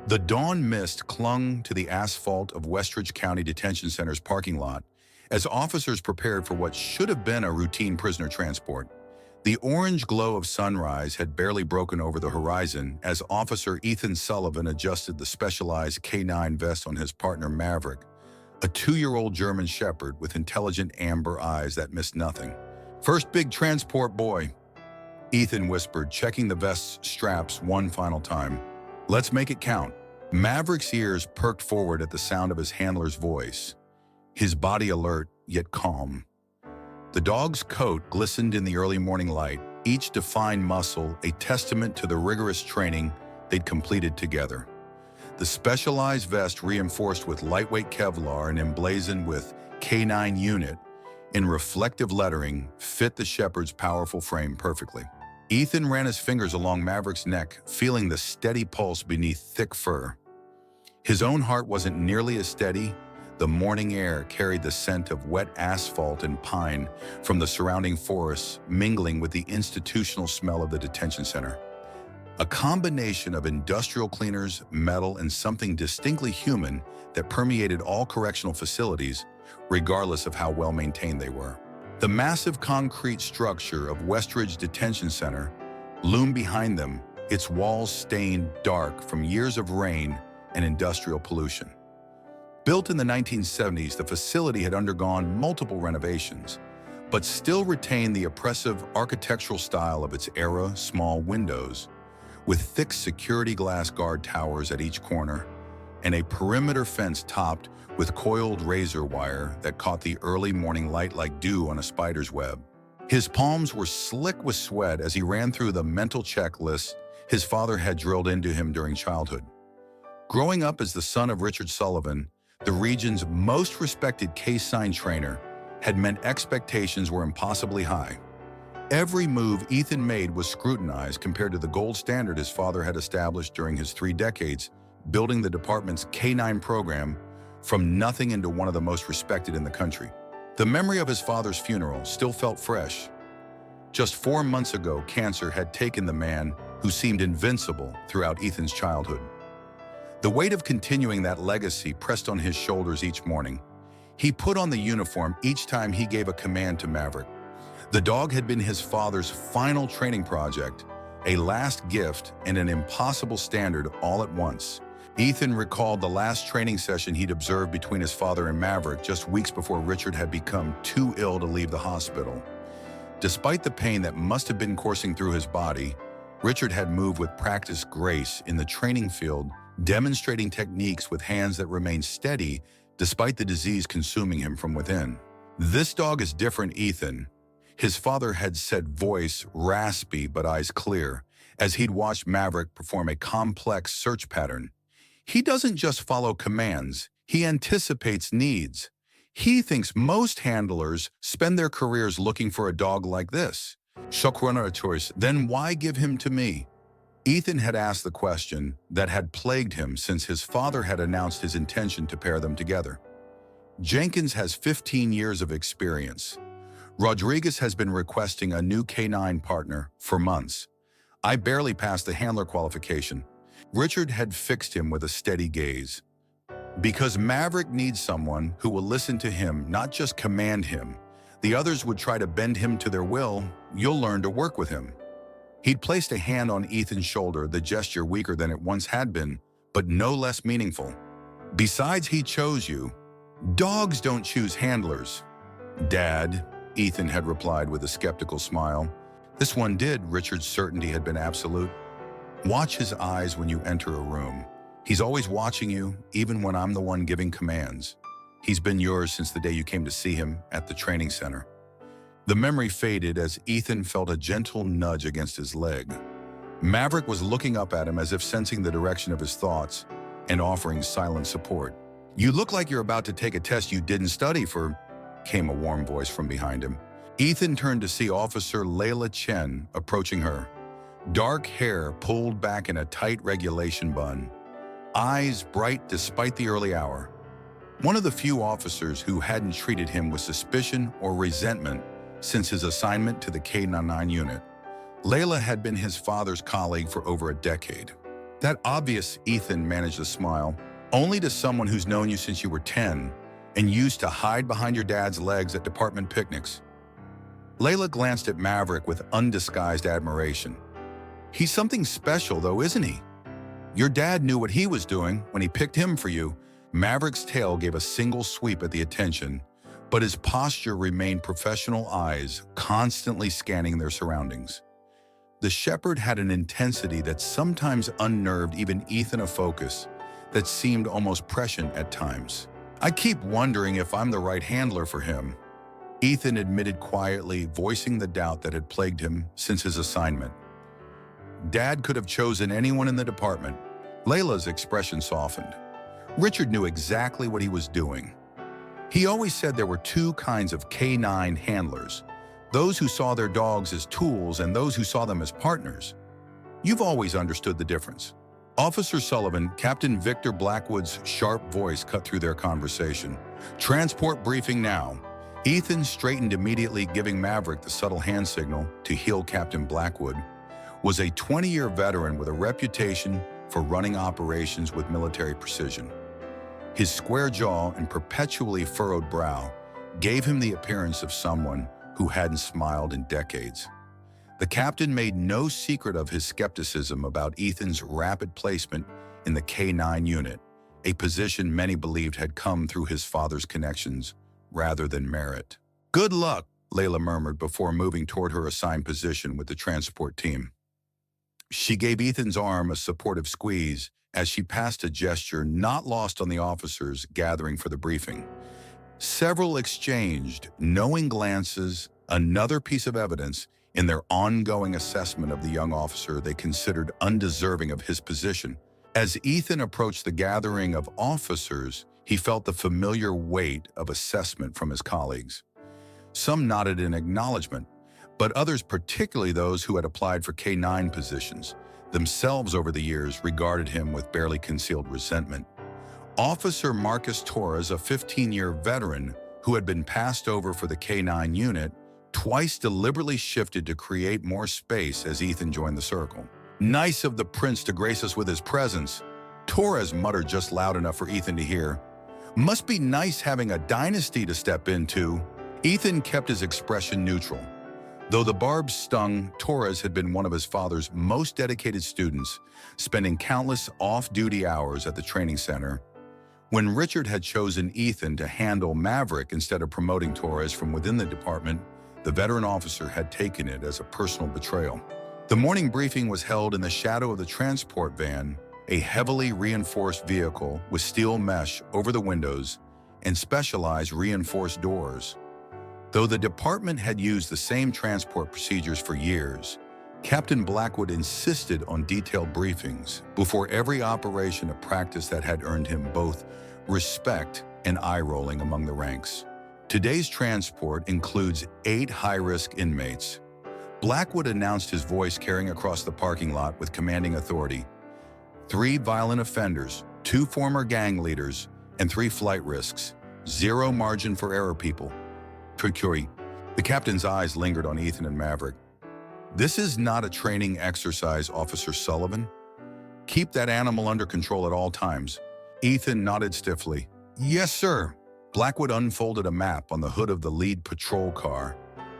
The dawn mist clung to the asphalt of Westridge County Detention Center's parking lot as officers prepared for what should have been a routine prisoner transport. The orange glow of sunrise had barely broken over the horizon as Officer Ethan Sullivan adjusted the specialized K9 vest on his partner Maverick, a 2-year-old German Shepherd with intelligent amber eyes that missed nothing. "First big transport, boy," Ethan whispered, checking the vest's straps one final time. "Let's make it count." Maverick's ears perked forward at the sound of his handler's voice, his body alert yet calm. The dog's coat glistened in the early morning light, each defined muscle a testament to the rigorous training they'd completed together. The specialized vest, reinforced with lightweight Kevlar and emblazoned with K9 Unit in reflective lettering, fit the Shepherd's powerful frame perfectly. Ethan ran his fingers along Maverick's neck, feeling the steady pulse beneath thick fur. His own heart wasn't nearly as steady. The morning air carried the scent of wet asphalt and pine from the surrounding forests, mingling with the institutional smell of the detention center. A combination of industrial cleaners, metal, and something distinctly human that permeated all correctional facilities, regardless of how well maintained they were. The massive concrete structure of Westridge Detention Center loomed behind them, its walls stained dark from years of rain and industrial pollution. Built in the 1970s, the facility had undergone multiple renovations, but still retained the oppressive architectural style of its era: small windows, with thick security glass guard towers at each corner, and a perimeter fence topped with coiled razor wire that caught the early morning light like dew on a spider's web. His palms were slick with sweat as he ran through the mental checklist his father had drilled into him during childhood. Growing up as the son of Richard Sullivan, the region's most respected K9 trainer, had meant expectations were impossibly high. Every move Ethan made was scrutinized compared to the gold standard his father had established during his 3 decades, building the department's K9 program from nothing into one of the most respected in the country. The memory of his father's funeral still felt fresh. Just 4 months ago, cancer had taken the man who seemed invincible throughout Ethan's childhood. The weight of continuing that legacy pressed on his shoulders each morning. He put on the uniform each time he gave a command to Maverick. The dog had been his father's final training project, a last gift and an impossible standard all at once. Ethan recalled the last training session he'd observed between his father and Maverick just weeks before Richard had become too ill to leave the hospital. Despite the pain that must have been coursing through his body, Richard had moved with practiced grace in the training field, demonstrating techniques with hands that remained steady despite the disease consuming him from within. "This dog is different, Ethan," his father had said, voice raspy but eyes clear, as he'd watched Maverick perform a complex search pattern. "He doesn't just follow commands, he anticipates needs. He thinks most handlers spend their careers looking for a dog like this. Then why give him to me?" Ethan had asked the question that had plagued him since his father had announced his intention to pair them together. Jenkins has 15 years of experience. Rodriguez has been requesting a new K9 partner for months. I barely passed the handler qualification. Richard had fixed him with a steady gaze. Because Maverick needs someone who will listen to him, not just command him. The others would try to bend him to their will. You'll learn to work with him. He'd placed a hand on Ethan's shoulder, the gesture weaker than it once had been, but no less meaningful. "Besides, he chose you. Dogs don't choose handlers." "Dad," Ethan had replied with a skeptical smile. "This one did." Richard's certainty had been absolute. "Watch his eyes when you enter a room. He's always watching you, even when I'm the one giving commands. He's been yours since the day you came to see him at the training center." The memory faded as Ethan felt a gentle nudge against his leg. Maverick was looking up at him as if sensing the direction of his thoughts and offering silent support. "You look like you're about to take a test you didn't study for," came a warm voice from behind him. Ethan turned to see Officer Layla Chen approaching her. Dark hair pulled back in a tight regulation bun. Eyes bright despite the early hour. One of the few officers who hadn't treated him with suspicion or resentment since his assignment to the K9 unit. Layla had been his father's colleague for over a decade. That obvious, Ethan managed a smile. Only to someone who's known you since you were 10 and used to hide behind your dad's legs at department picnics. Layla glanced at Maverick with undisguised admiration. He's something special, though, isn't he? Your dad knew what he was doing when he picked him for you. Maverick's tail gave a single sweep at the attention, but his posture remained professional, eyes constantly scanning their surroundings. The shepherd had an intensity that sometimes unnerved even Ethan, a focus that seemed almost prescient at times. I keep wondering if I'm the right handler for him, Ethan admitted quietly, voicing the doubt that had plagued him since his assignment. Dad could have chosen anyone in the department. Layla's expression softened. Richard knew exactly what he was doing. He always said there were two kinds of canine handlers, those who saw their dogs as tools and those who saw them as partners. You've always understood the difference. Officer Sullivan, Captain Victor Blackwood's sharp voice cut through their conversation. Transport briefing now. Ethan straightened immediately, giving Maverick the subtle hand signal to heel. Captain Blackwood was a 20-year veteran with a reputation for running operations with military precision. His square jaw and perpetually furrowed brow gave him the appearance of someone who hadn't smiled in decades. The captain made no secret of his skepticism about Ethan's rapid placement in the K-9 unit, a position many believed had come through his father's connections rather than merit. "Good luck," Layla murmured before moving toward her assigned position with the transport team. She gave Ethan's arm a supportive squeeze as she passed, a gesture not lost on the officers gathering for the briefing. Several exchanged knowing glances, another piece of evidence in their ongoing assessment of the young officer they considered undeserving of his position. As Ethan approached the gathering of officers, he felt the familiar weight of assessment from his colleagues. Some nodded in acknowledgement, but others, particularly those who had applied for K-9 positions, themselves over the years regarded him with barely concealed resentment. Officer Marcus Torres, a 15-year veteran who had been passed over for the K-9 unit, twice deliberately shifted to create more space as Ethan joined the circle. "Nice of the prince to grace us with his presence," Torres muttered just loud enough for Ethan to hear. "Must be nice having a dynasty to step into." Ethan kept his expression neutral. Though the barbs stung, Torres had been one of his father's most dedicated students, spending countless off-duty hours at the training center. When Richard had chosen Ethan to handle Maverick instead of promoting Torres from within the department, the veteran officer had taken it as a personal betrayal. The morning briefing was held in the shadow of the transport van, a heavily reinforced vehicle with steel mesh over the windows and specialized reinforced doors. Though the department had used the same transport procedures for years, Captain Blackwood insisted on detailed briefings before every operation, a practice that had earned him both respect and eye-rolling among the ranks. Today's transport includes 8 high-risk inmates. Blackwood announced, his voice carrying across the parking lot with commanding authority. 3 violent offenders, 2 former gang leaders, and 3 flight risks. Zero margin for error, people. Procuri. The captain's eyes lingered on Ethan and Maverick. "This is not a training exercise, Officer Sullivan. Keep that animal under control at all times." Ethan nodded stiffly. "Yes, sir." Blackwood unfolded a map on the hood of the lead patrol car,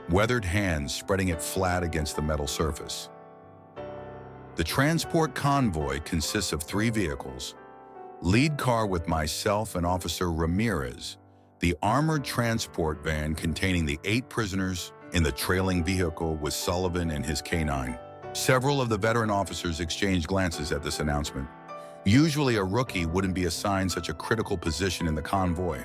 weathered hands spreading it flat against the metal surface. The transport convoy consists of 3 vehicles. Lead car with myself and Officer Ramirez, the armored transport van containing the 8 prisoners in the trailing vehicle with Sullivan and his K-9. Several of the veteran officers exchanged glances at this announcement. Usually a rookie wouldn't be assigned such a critical position in the convoy.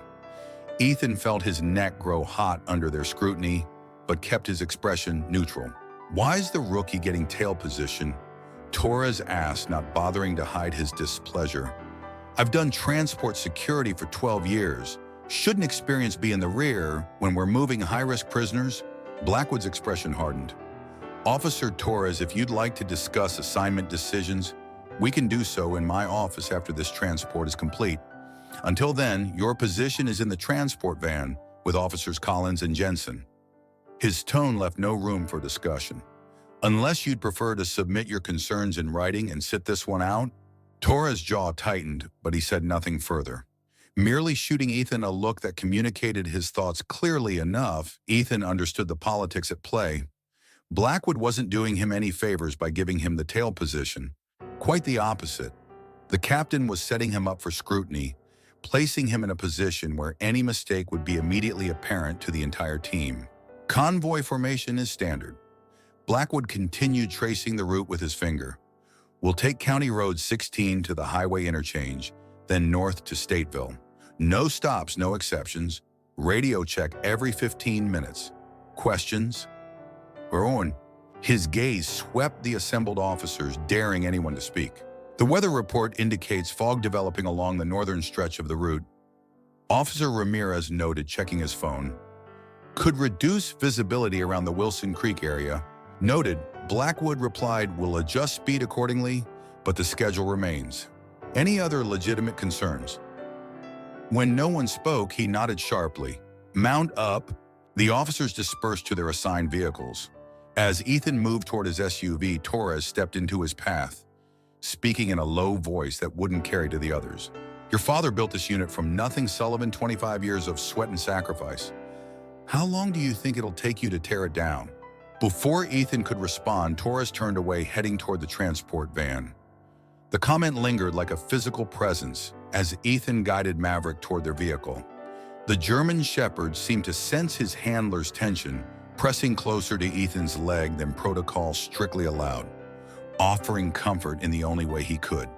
Ethan felt his neck grow hot under their scrutiny, but kept his expression neutral. "Why's the rookie getting tail position?" Torres asked, not bothering to hide his displeasure. "I've done transport security for 12 years. Shouldn't experience be in the rear when we're moving high-risk prisoners?" Blackwood's expression hardened. "Officer Torres, if you'd like to discuss assignment decisions, we can do so in my office after this transport is complete. Until then, your position is in the transport van with Officers Collins and Jensen." His tone left no room for discussion. "Unless you'd prefer to submit your concerns in writing and sit this one out," Torres' jaw tightened, but he said nothing further. Merely shooting Ethan a look that communicated his thoughts clearly enough, Ethan understood the politics at play. Blackwood wasn't doing him any favors by giving him the tail position. Quite the opposite. The captain was setting him up for scrutiny, placing him in a position where any mistake would be immediately apparent to the entire team. Convoy formation is standard. Blackwood continued tracing the route with his finger. We'll take County Road 16 to the highway interchange, then north to Stateville. No stops, no exceptions. Radio check every 15 minutes. Questions? We're on. His gaze swept the assembled officers, daring anyone to speak. The weather report indicates fog developing along the northern stretch of the route. Officer Ramirez noted, checking his phone. Could reduce visibility around the Wilson Creek area. Noted. Blackwood replied, we'll adjust speed accordingly, but the schedule remains. Any other legitimate concerns? When no one spoke, he nodded sharply. Mount up. The officers dispersed to their assigned vehicles. As Ethan moved toward his SUV, Torres stepped into his path, speaking in a low voice that wouldn't carry to the others. Your father built this unit from nothing, Sullivan, 25 years of sweat and sacrifice. How long do you think it'll take you to tear it down? Before Ethan could respond, Torres turned away, heading toward the transport van. The comment lingered like a physical presence as Ethan guided Maverick toward their vehicle. The German Shepherd seemed to sense his handler's tension, pressing closer to Ethan's leg than protocol strictly allowed, offering comfort in the only way he could.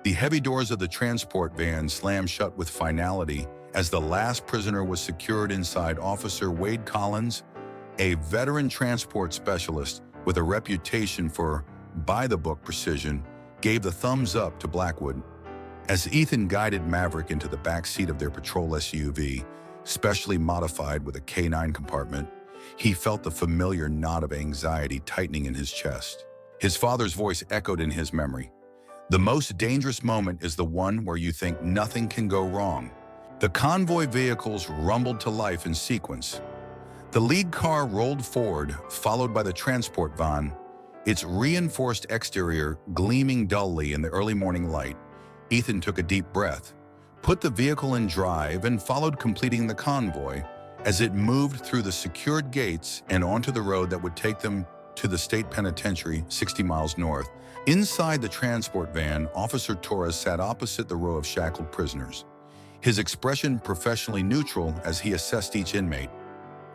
The heavy doors of the transport van slammed shut with finality as the last prisoner was secured inside. Officer Wade Collins, a veteran transport specialist with a reputation for by-the-book precision, gave the thumbs up to Blackwood. As Ethan guided Maverick into the back seat of their patrol SUV, specially modified with a K9 compartment, he felt the familiar knot of anxiety tightening in his chest. His father's voice echoed in his memory. The most dangerous moment is the one where you think nothing can go wrong. The convoy vehicles rumbled to life in sequence. The lead car rolled forward, followed by the transport van, its reinforced exterior gleaming dully in the early morning light. Ethan took a deep breath, put the vehicle in drive, and followed, completing the convoy as it moved through the secured gates and onto the road that would take them to the state penitentiary 60 miles north. Inside the transport van, Officer Torres sat opposite the row of shackled prisoners, his expression professionally neutral as he assessed each inmate.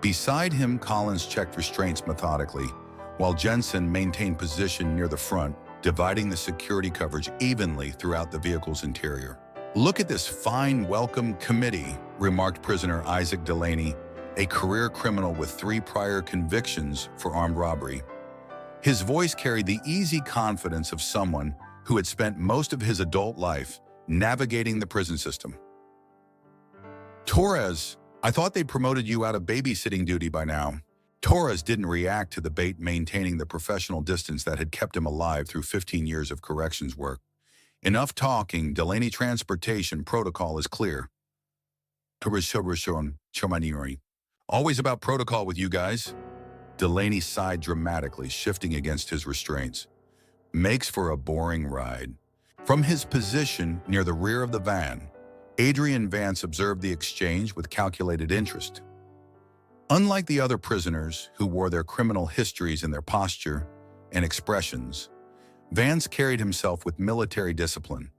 Beside him, Collins checked restraints methodically, while Jensen maintained position near the front, dividing the security coverage evenly throughout the vehicle's interior. Look at this fine welcome committee, remarked prisoner Isaac Delaney, a career criminal with 3 prior convictions for armed robbery. His voice carried the easy confidence of someone who had spent most of his adult life navigating the prison system. Torres, I thought they promoted you out of babysitting duty by now. Torres didn't react to the bait, maintaining the professional distance that had kept him alive through 15 years of corrections work. Enough talking. Delaney, transportation protocol is clear. Always about protocol with you guys. Delaney sighed dramatically, shifting against his restraints. Makes for a boring ride. From his position near the rear of the van, Adrian Vance observed the exchange with calculated interest. Unlike the other prisoners who wore their criminal histories in their posture and expressions, Vance carried himself with military discipline.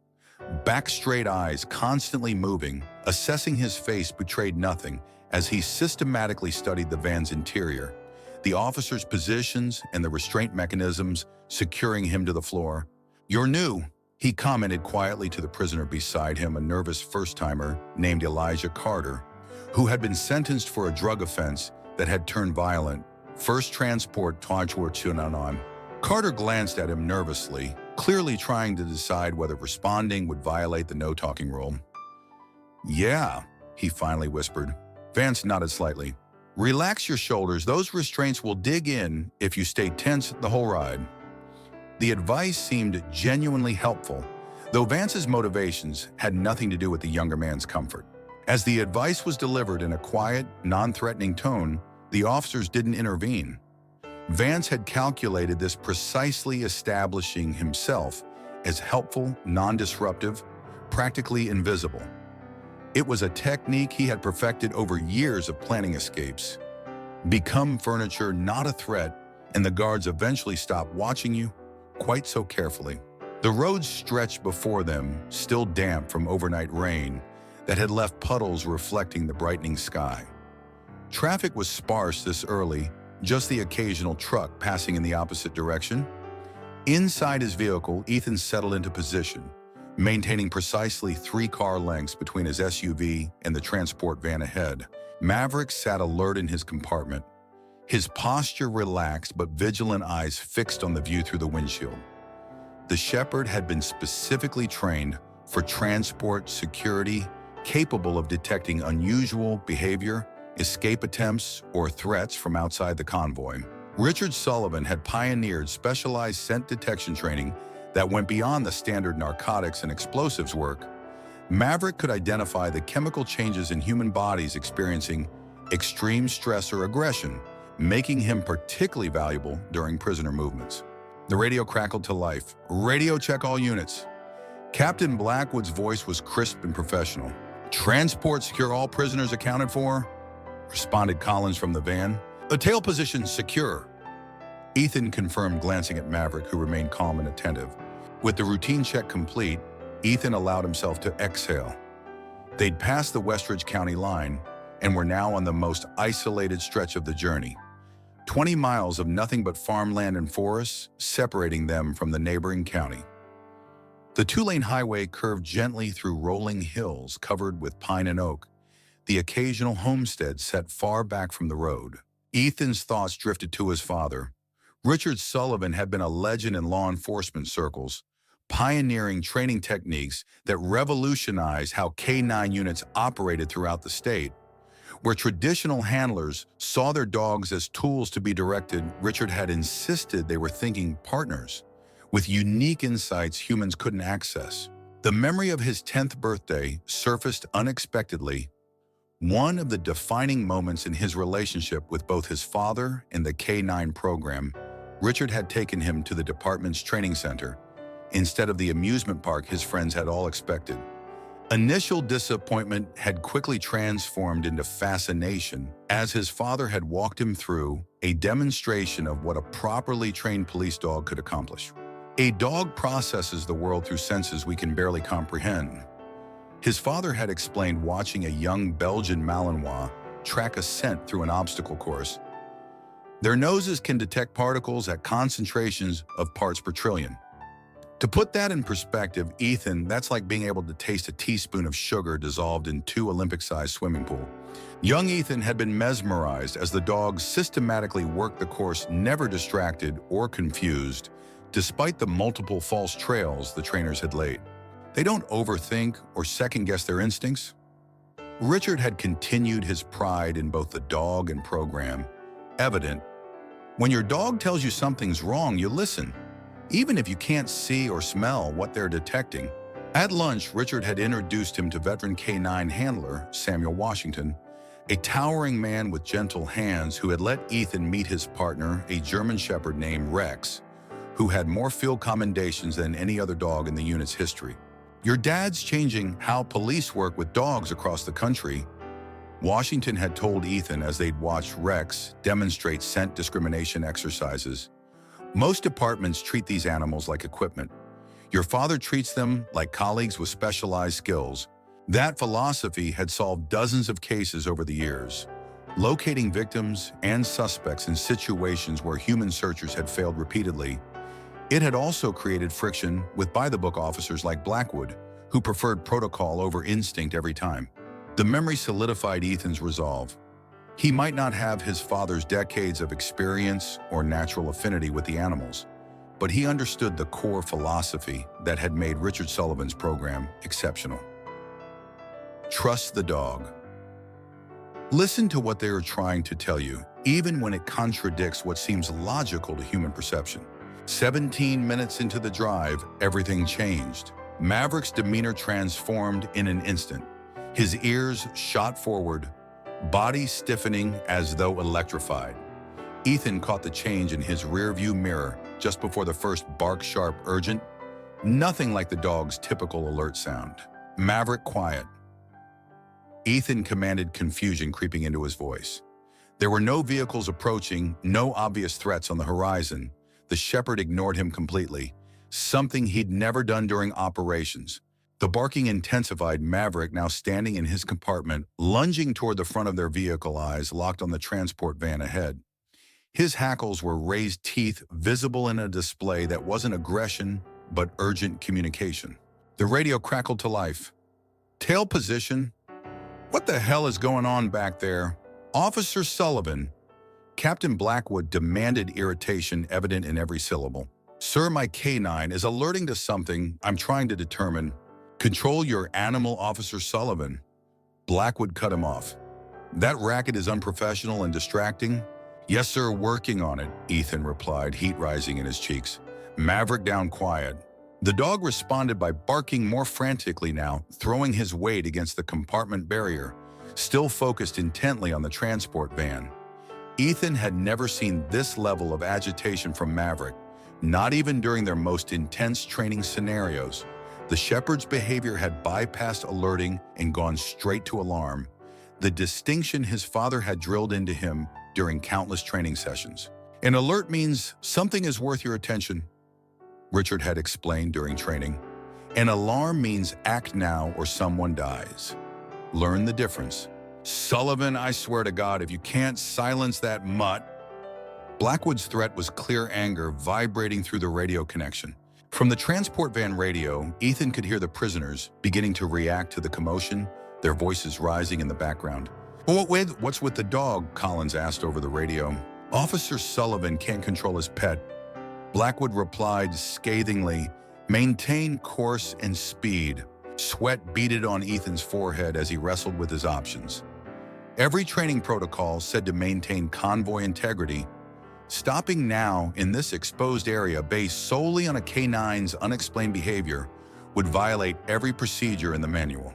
Back straight eyes constantly moving, assessing his face betrayed nothing as he systematically studied the van's interior, the officers' positions and the restraint mechanisms securing him to the floor. You're new, he commented quietly to the prisoner beside him, a nervous first-timer named Elijah Carter, who had been sentenced for a drug offense that had turned violent. First transport Tuachunanon. Carter glanced at him nervously, clearly trying to decide whether responding would violate the no-talking rule. Yeah, he finally whispered. Vance nodded slightly. Relax your shoulders. Those restraints will dig in if you stay tense the whole ride. The advice seemed genuinely helpful, though Vance's motivations had nothing to do with the younger man's comfort. As the advice was delivered in a quiet, non-threatening tone, the officers didn't intervene. Vance had calculated this, precisely establishing himself as helpful, non-disruptive, practically invisible. It was a technique he had perfected over years of planning escapes. Become furniture, not a threat, and the guards eventually stopped watching you quite so carefully. The roads stretched before them, still damp from overnight rain that had left puddles reflecting the brightening sky. Traffic was sparse this early, just the occasional truck passing in the opposite direction. Inside his vehicle, Ethan settled into position, maintaining precisely 3 car lengths between his SUV and the transport van ahead. Maverick sat alert in his compartment, his posture relaxed but vigilant eyes fixed on the view through the windshield. The Shepherd had been specifically trained for transport security, capable of detecting unusual behavior, escape attempts, or threats from outside the convoy. Richard Sullivan had pioneered specialized scent detection training that went beyond the standard narcotics and explosives work. Maverick could identify the chemical changes in human bodies experiencing extreme stress or aggression, making him particularly valuable during prisoner movements. The radio crackled to life. "Radio check all units." Captain Blackwood's voice was crisp and professional. "Transport secure, all prisoners accounted for," responded Collins from the van. "The tail position secure," Ethan confirmed, glancing at Maverick, who remained calm and attentive. With the routine check complete, Ethan allowed himself to exhale. They'd passed the Westridge County line and were now on the most isolated stretch of the journey. 20 miles of nothing but farmland and forests separating them from the neighboring county. The 2-lane highway curved gently through rolling hills covered with pine and oak, the occasional homestead set far back from the road. Ethan's thoughts drifted to his father. Richard Sullivan had been a legend in law enforcement circles, pioneering training techniques that revolutionized how K-9 units operated throughout the state. Where traditional handlers saw their dogs as tools to be directed, Richard had insisted they were thinking partners, with unique insights humans couldn't access. The memory of his 10th birthday surfaced unexpectedly, one of the defining moments in his relationship with both his father and the K-9 program. Richard had taken him to the department's training center, instead of the amusement park his friends had all expected. Initial disappointment had quickly transformed into fascination as his father had walked him through a demonstration of what a properly trained police dog could accomplish. A dog processes the world through senses we can barely comprehend. His father had explained watching a young Belgian Malinois track a scent through an obstacle course. Their noses can detect particles at concentrations of parts per trillion. To put that in perspective, Ethan, that's like being able to taste a teaspoon of sugar dissolved in 2 Olympic-sized swimming pools. Young Ethan had been mesmerized as the dogs systematically worked the course, never distracted or confused, despite the multiple false trails the trainers had laid. They don't overthink or second-guess their instincts. Richard had continued his pride in both the dog and program. Evident, when your dog tells you something's wrong, you listen, even if you can't see or smell what they're detecting. At lunch, Richard had introduced him to veteran K-9 handler Samuel Washington, a towering man with gentle hands who had let Ethan meet his partner, a German Shepherd named Rex, who had more field commendations than any other dog in the unit's history. "Your dad's changing how police work with dogs across the country," Washington had told Ethan as they'd watched Rex demonstrate scent discrimination exercises. "Most departments treat these animals like equipment. Your father treats them like colleagues with specialized skills." That philosophy had solved dozens of cases over the years, locating victims and suspects in situations where human searchers had failed repeatedly. It had also created friction with by-the-book officers like Blackwood, who preferred protocol over instinct every time. The memory solidified Ethan's resolve. He might not have his father's decades of experience or natural affinity with the animals, but he understood the core philosophy that had made Richard Sullivan's program exceptional. Trust the dog. Listen to what they are trying to tell you, even when it contradicts what seems logical to human perception. 17 minutes into the drive, everything changed. Maverick's demeanor transformed in an instant. His ears shot forward, body stiffening as though electrified. Ethan caught the change in his rearview mirror just before the first bark-sharp, urgent, Nothing like the dog's typical alert sound. Maverick, quiet. Ethan commanded, confusion creeping into his voice. There were no vehicles approaching, no obvious threats on the horizon. The shepherd ignored him completely, something he'd never done during operations. The barking intensified. Maverick, now standing in his compartment, lunging toward the front of their vehicle, eyes locked on the transport van ahead. His hackles were raised teeth, visible in a display that wasn't aggression, but urgent communication. The radio crackled to life. Tail position. What the hell is going on back there? Officer Sullivan. Captain Blackwood demanded, irritation evident in every syllable. Sir, my canine is alerting to something I'm trying to determine. Control your animal, Officer Sullivan. Blackwood cut him off. That racket is unprofessional and distracting. Yes, sir, working on it, Ethan replied, heat rising in his cheeks. Maverick, down, quiet. The dog responded by barking more frantically now, throwing his weight against the compartment barrier, still focused intently on the transport van. Ethan had never seen this level of agitation from Maverick, not even during their most intense training scenarios. The shepherd's behavior had bypassed alerting and gone straight to alarm, the distinction his father had drilled into him during countless training sessions. An alert means something is worth your attention, Richard had explained during training. An alarm means act now or someone dies. Learn the difference. Sullivan, I swear to God, if you can't silence that mutt. Blackwood's threat was clear anger vibrating through the radio connection. From the transport van radio, Ethan could hear the prisoners beginning to react to the commotion, their voices rising in the background. What's with the dog? Collins asked over the radio. Officer Sullivan can't control his pet. Blackwood replied scathingly, maintain course and speed. Sweat beaded on Ethan's forehead as he wrestled with his options. Every training protocol said to maintain convoy integrity. Stopping now in this exposed area based solely on a canine's unexplained behavior would violate every procedure in the manual.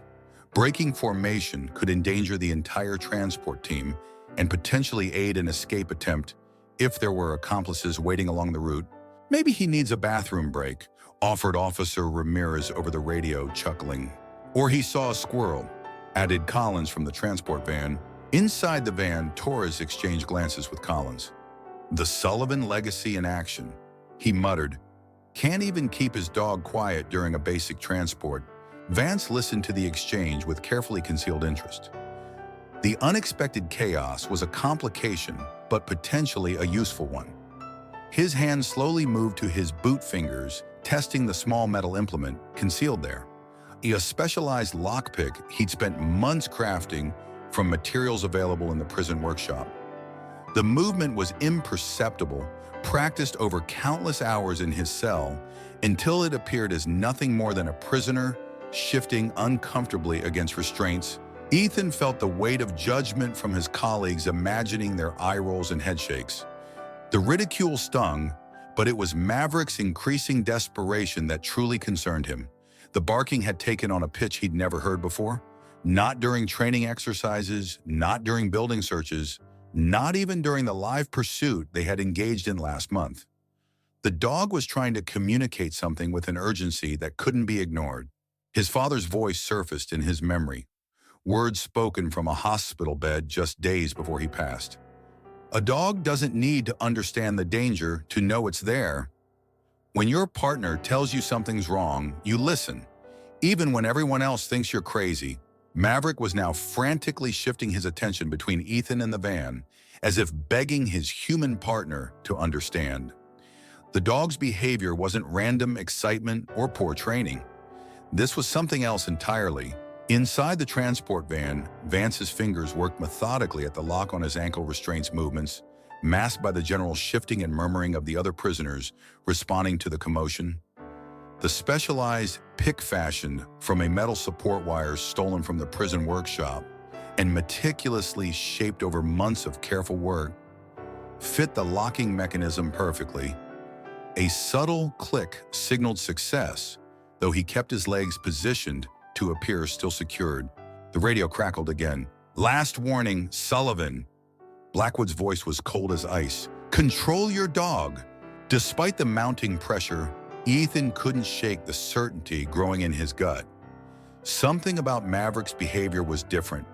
Breaking formation could endanger the entire transport team and potentially aid an escape attempt if there were accomplices waiting along the route. Maybe he needs a bathroom break, offered Officer Ramirez over the radio, chuckling. Or he saw a squirrel, added Collins from the transport van. Inside the van, Torres exchanged glances with Collins. The Sullivan legacy in action, he muttered. Can't even keep his dog quiet during a basic transport. Vance listened to the exchange with carefully concealed interest. The unexpected chaos was a complication, but potentially a useful one. His hand slowly moved to his boot fingers, testing the small metal implement concealed there. A specialized lockpick he'd spent months crafting from materials available in the prison workshop. The movement was imperceptible, practiced over countless hours in his cell, until it appeared as nothing more than a prisoner shifting uncomfortably against restraints. Ethan felt the weight of judgment from his colleagues, imagining their eye rolls and head shakes. The ridicule stung, but it was Maverick's increasing desperation that truly concerned him. The barking had taken on a pitch he'd never heard before, not during training exercises, not during building searches, not even during the live pursuit they had engaged in last month. The dog was trying to communicate something with an urgency that couldn't be ignored. His father's voice surfaced in his memory, words spoken from a hospital bed just days before he passed. A dog doesn't need to understand the danger to know it's there. When your partner tells you something's wrong, you listen, even when everyone else thinks you're crazy. Maverick was now frantically shifting his attention between Ethan and the van, as if begging his human partner to understand. The dog's behavior wasn't random excitement or poor training. This was something else entirely. Inside the transport van, Vance's fingers worked methodically at the lock on his ankle restraints movements, masked by the general shifting and murmuring of the other prisoners responding to the commotion. The specialized pick fashioned from a metal support wire stolen from the prison workshop and meticulously shaped over months of careful work fit the locking mechanism perfectly. A subtle click signaled success, though he kept his legs positioned to appear still secured. The radio crackled again. Last warning, Sullivan. Blackwood's voice was cold as ice. Control your dog. Despite the mounting pressure, Ethan couldn't shake the certainty growing in his gut. Something about Maverick's behavior was different,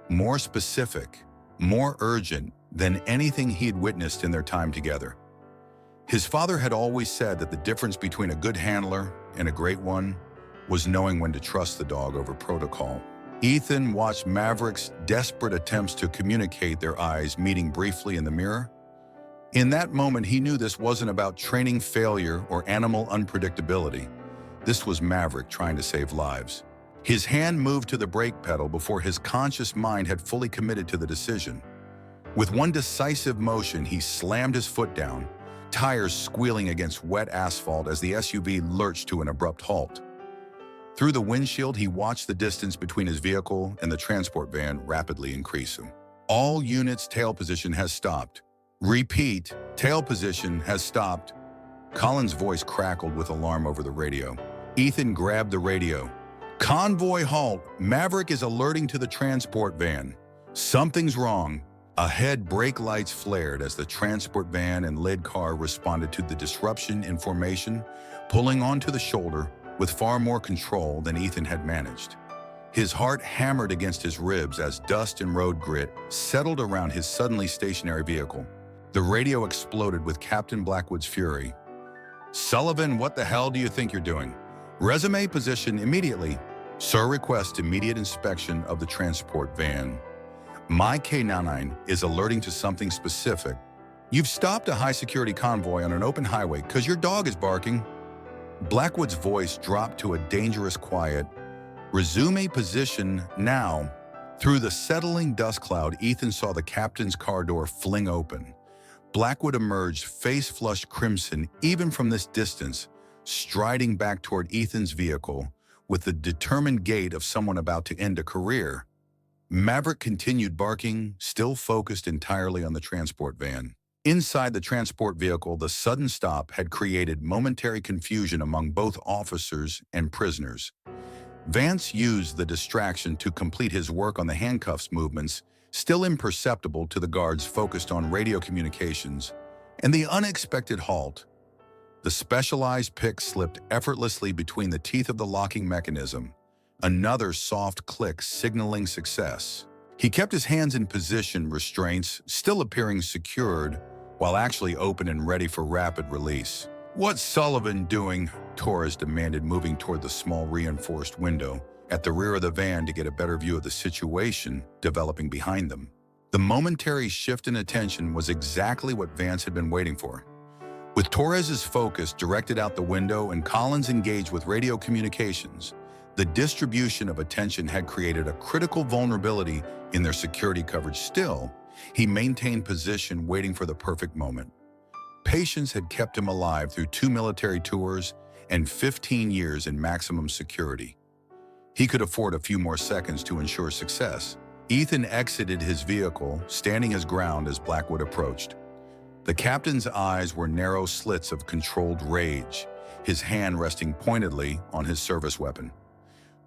more specific, more urgent than anything he'd witnessed in their time together. His father had always said that the difference between a good handler and a great one was knowing when to trust the dog over protocol. Ethan watched Maverick's desperate attempts to communicate, their eyes meeting briefly in the mirror. In that moment, he knew this wasn't about training failure or animal unpredictability. This was Maverick trying to save lives. His hand moved to the brake pedal before his conscious mind had fully committed to the decision. With one decisive motion, he slammed his foot down, tires squealing against wet asphalt as the SUV lurched to an abrupt halt. Through the windshield, he watched the distance between his vehicle and the transport van rapidly increasing. All units, tail position has stopped. Repeat, tail position has stopped. Colin's voice crackled with alarm over the radio. Ethan grabbed the radio. Convoy halt. Maverick is alerting to the transport van. Something's wrong. Ahead, brake lights flared as the transport van and lead car responded to the disruption in formation, pulling onto the shoulder with far more control than Ethan had managed. His heart hammered against his ribs as dust and road grit settled around his suddenly stationary vehicle. The radio exploded with Captain Blackwood's fury. Sullivan, what the hell do you think you're doing? Resume position immediately. Sir, request immediate inspection of the transport van. My K9 is alerting to something specific. You've stopped a high-security convoy on an open highway because your dog is barking. Blackwood's voice dropped to a dangerous quiet. Resume position now. Through the settling dust cloud, Ethan saw the captain's car door fling open. Blackwood emerged, face flushed crimson, even from this distance, striding back toward Ethan's vehicle with the determined gait of someone about to end a career. Maverick continued barking, still focused entirely on the transport van. Inside the transport vehicle, the sudden stop had created momentary confusion among both officers and prisoners. Vance used the distraction to complete his work on the handcuffs movements, still imperceptible to the guards focused on radio communications, and the unexpected halt. The specialized pick slipped effortlessly between the teeth of the locking mechanism, another soft click signaling success. He kept his hands in position, restraints still appearing secured, while actually open and ready for rapid release. What's Sullivan doing? Torres demanded, moving toward the small reinforced window at the rear of the van to get a better view of the situation developing behind them. The momentary shift in attention was exactly what Vance had been waiting for. With Torres's focus directed out the window and Collins engaged with radio communications, the distribution of attention had created a critical vulnerability in their security coverage. Still, he maintained position, waiting for the perfect moment. Patience had kept him alive through 2 military tours and 15 years in maximum security. He could afford a few more seconds to ensure success. Ethan exited his vehicle, standing his ground as Blackwood approached. The captain's eyes were narrow slits of controlled rage, his hand resting pointedly on his service weapon.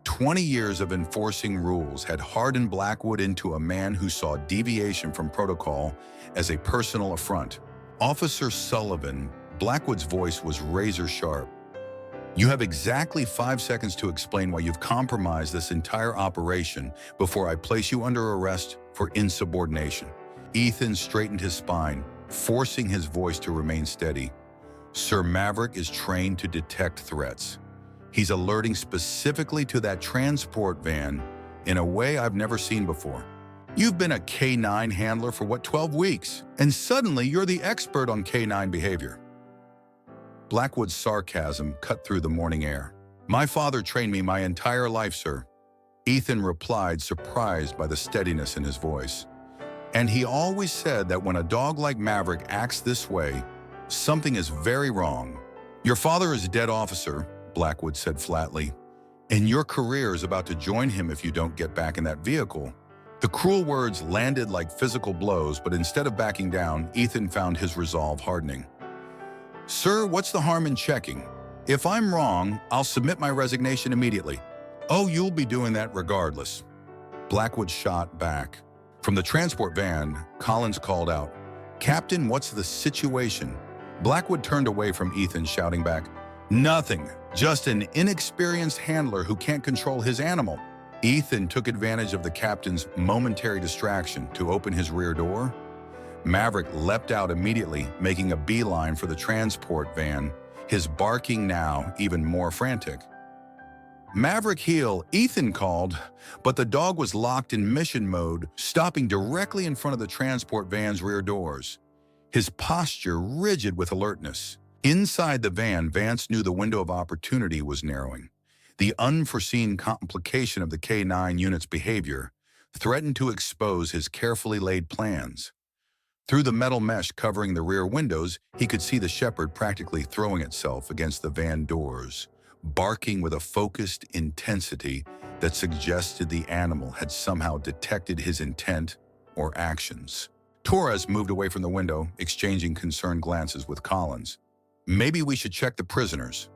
20 years of enforcing rules had hardened Blackwood into a man who saw deviation from protocol as a personal affront. Officer Sullivan, Blackwood's voice was razor sharp. You have exactly 5 seconds to explain why you've compromised this entire operation before I place you under arrest for insubordination. Ethan straightened his spine, forcing his voice to remain steady. Sir Maverick is trained to detect threats. He's alerting specifically to that transport van in a way I've never seen before. You've been a K9 handler for 12 weeks, and suddenly you're the expert on K9 behavior. Blackwood's sarcasm cut through the morning air. My father trained me my entire life, sir. Ethan replied, surprised by the steadiness in his voice. And he always said that when a dog like Maverick acts this way, something is very wrong. Your father is a dead officer, Blackwood said flatly, and your career is about to join him if you don't get back in that vehicle. The cruel words landed like physical blows, but instead of backing down, Ethan found his resolve hardening. Sir, what's the harm in checking? If I'm wrong, I'll submit my resignation immediately. Oh, you'll be doing that regardless. Blackwood shot back. From the transport van, Collins called out, Captain, what's the situation? Blackwood turned away from Ethan, shouting back, Nothing, just an inexperienced handler who can't control his animal. Ethan took advantage of the captain's momentary distraction to open his rear door. Maverick leapt out immediately, making a beeline for the transport van, his barking now even more frantic. "Maverick heel," Ethan called, but the dog was locked in mission mode, stopping directly in front of the transport van's rear doors, his posture rigid with alertness. Inside the van, Vance knew the window of opportunity was narrowing. The unforeseen complication of the K-9 unit's behavior threatened to expose his carefully laid plans. Through the metal mesh covering the rear windows, he could see the shepherd practically throwing itself against the van doors, barking with a focused intensity that suggested the animal had somehow detected his intent or actions. Torres moved away from the window, exchanging concerned glances with Collins. "Maybe we should check the prisoners,"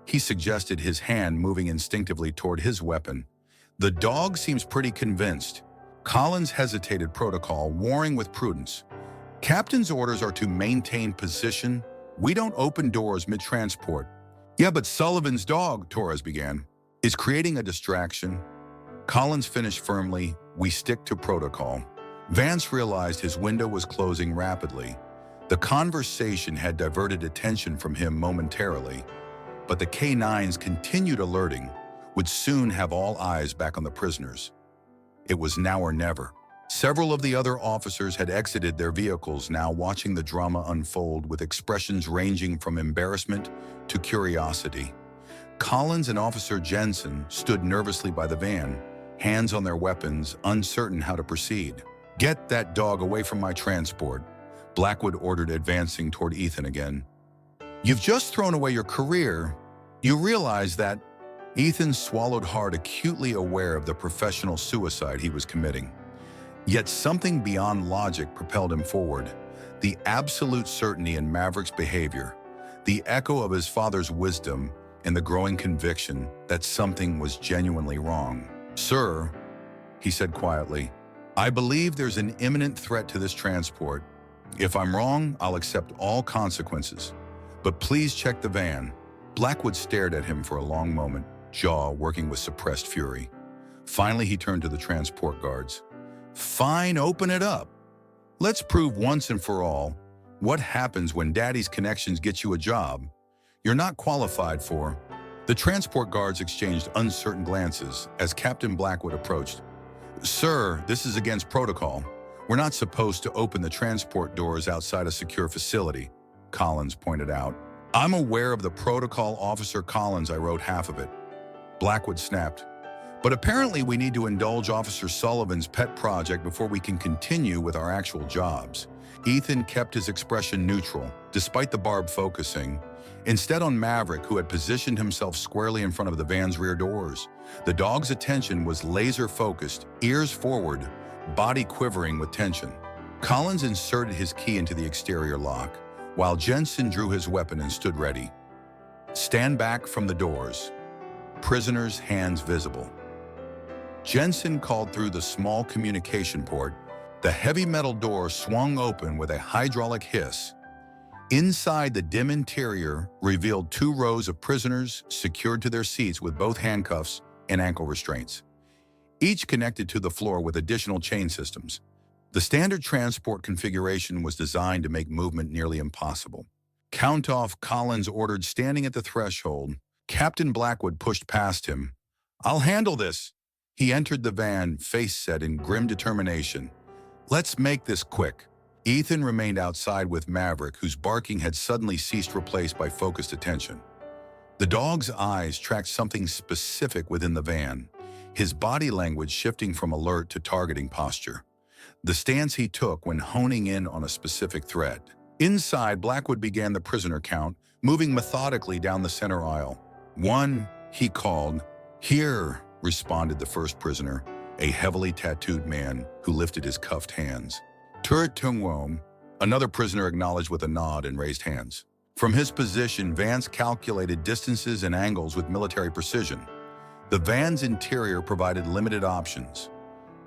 he suggested, his hand moving instinctively toward his weapon. "The dog seems pretty convinced." Collins hesitated, protocol warring with prudence. "Captain's orders are to maintain position. We don't open doors mid-transport." "Yeah, but Sullivan's dog," Torres began, "is creating a distraction." Collins finished firmly, "We stick to protocol." Vance realized his window was closing rapidly. The conversation had diverted attention from him momentarily, but the K-9's continued alerting would soon have all eyes back on the prisoners. It was now or never. Several of the other officers had exited their vehicles, now watching the drama unfold with expressions ranging from embarrassment to curiosity. Collins and Officer Jensen stood nervously by the van, hands on their weapons, uncertain how to proceed. "Get that dog away from my transport," Blackwood ordered, advancing toward Ethan again. "You've just thrown away your career. You realize that?" Ethan swallowed hard, acutely aware of the professional suicide he was committing. Yet something beyond logic propelled him forward. The absolute certainty in Maverick's behavior, the echo of his father's wisdom, and the growing conviction that something was genuinely wrong. "Sir," he said quietly, "I believe there's an imminent threat to this transport. If I'm wrong, I'll accept all consequences. But please check the van." Blackwood stared at him for a long moment, jaw working with suppressed fury. Finally, he turned to the transport guards. "Fine, open it up. Let's prove once and for all what happens when daddy's connections get you a job you're not qualified for." The transport guards exchanged uncertain glances as Captain Blackwood approached. "Sir, this is against protocol. We're not supposed to open the transport doors outside a secure facility," Collins pointed out. "I'm aware of the protocol, Officer Collins. I wrote half of it," Blackwood snapped. "But apparently we need to indulge Officer Sullivan's pet project before we can continue with our actual jobs." Ethan kept his expression neutral, despite the barb focusing, instead on Maverick, who had positioned himself squarely in front of the van's rear doors. The dog's attention was laser-focused, ears forward, body quivering with tension. Collins inserted his key into the exterior lock, while Jensen drew his weapon and stood ready. "Stand back from the doors. Prisoners' hands visible." Jensen called through the small communication port. The heavy metal door swung open with a hydraulic hiss. Inside, the dim interior revealed 2 rows of prisoners secured to their seats with both handcuffs and ankle restraints, each connected to the floor with additional chain systems. The standard transport configuration was designed to make movement nearly impossible. "Count off," Collins ordered, standing at the threshold. Captain Blackwood pushed past him. "I'll handle this." He entered the van, face set in grim determination. "Let's make this quick." Ethan remained outside with Maverick, whose barking had suddenly ceased, replaced by focused attention. The dog's eyes tracked something specific within the van, his body language shifting from alert to targeting posture, the stance he took when honing in on a specific threat. Inside, Blackwood began the prisoner count, moving methodically down the center aisle. "1," he called. "Here," responded the first prisoner, a heavily tattooed man who lifted his cuffed hands. "Tur Tungwom," another prisoner acknowledged with a nod and raised hands. From his position, Vance calculated distances and angles with military precision. The van's interior provided limited options.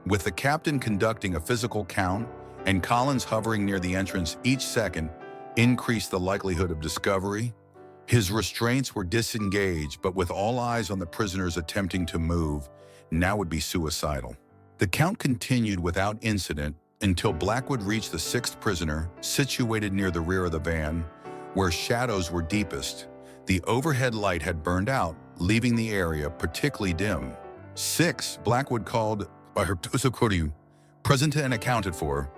With the captain conducting a physical count and Collins hovering near the entrance, each second increased the likelihood of discovery. His restraints were disengaged, but with all eyes on the prisoners attempting to move, now would be suicidal. The count continued without incident until Blackwood reached the sixth prisoner, situated near the rear of the van, where shadows were deepest. The overhead light had burned out, leaving the area particularly dim. "Six," Blackwood called, "present and accounted for,"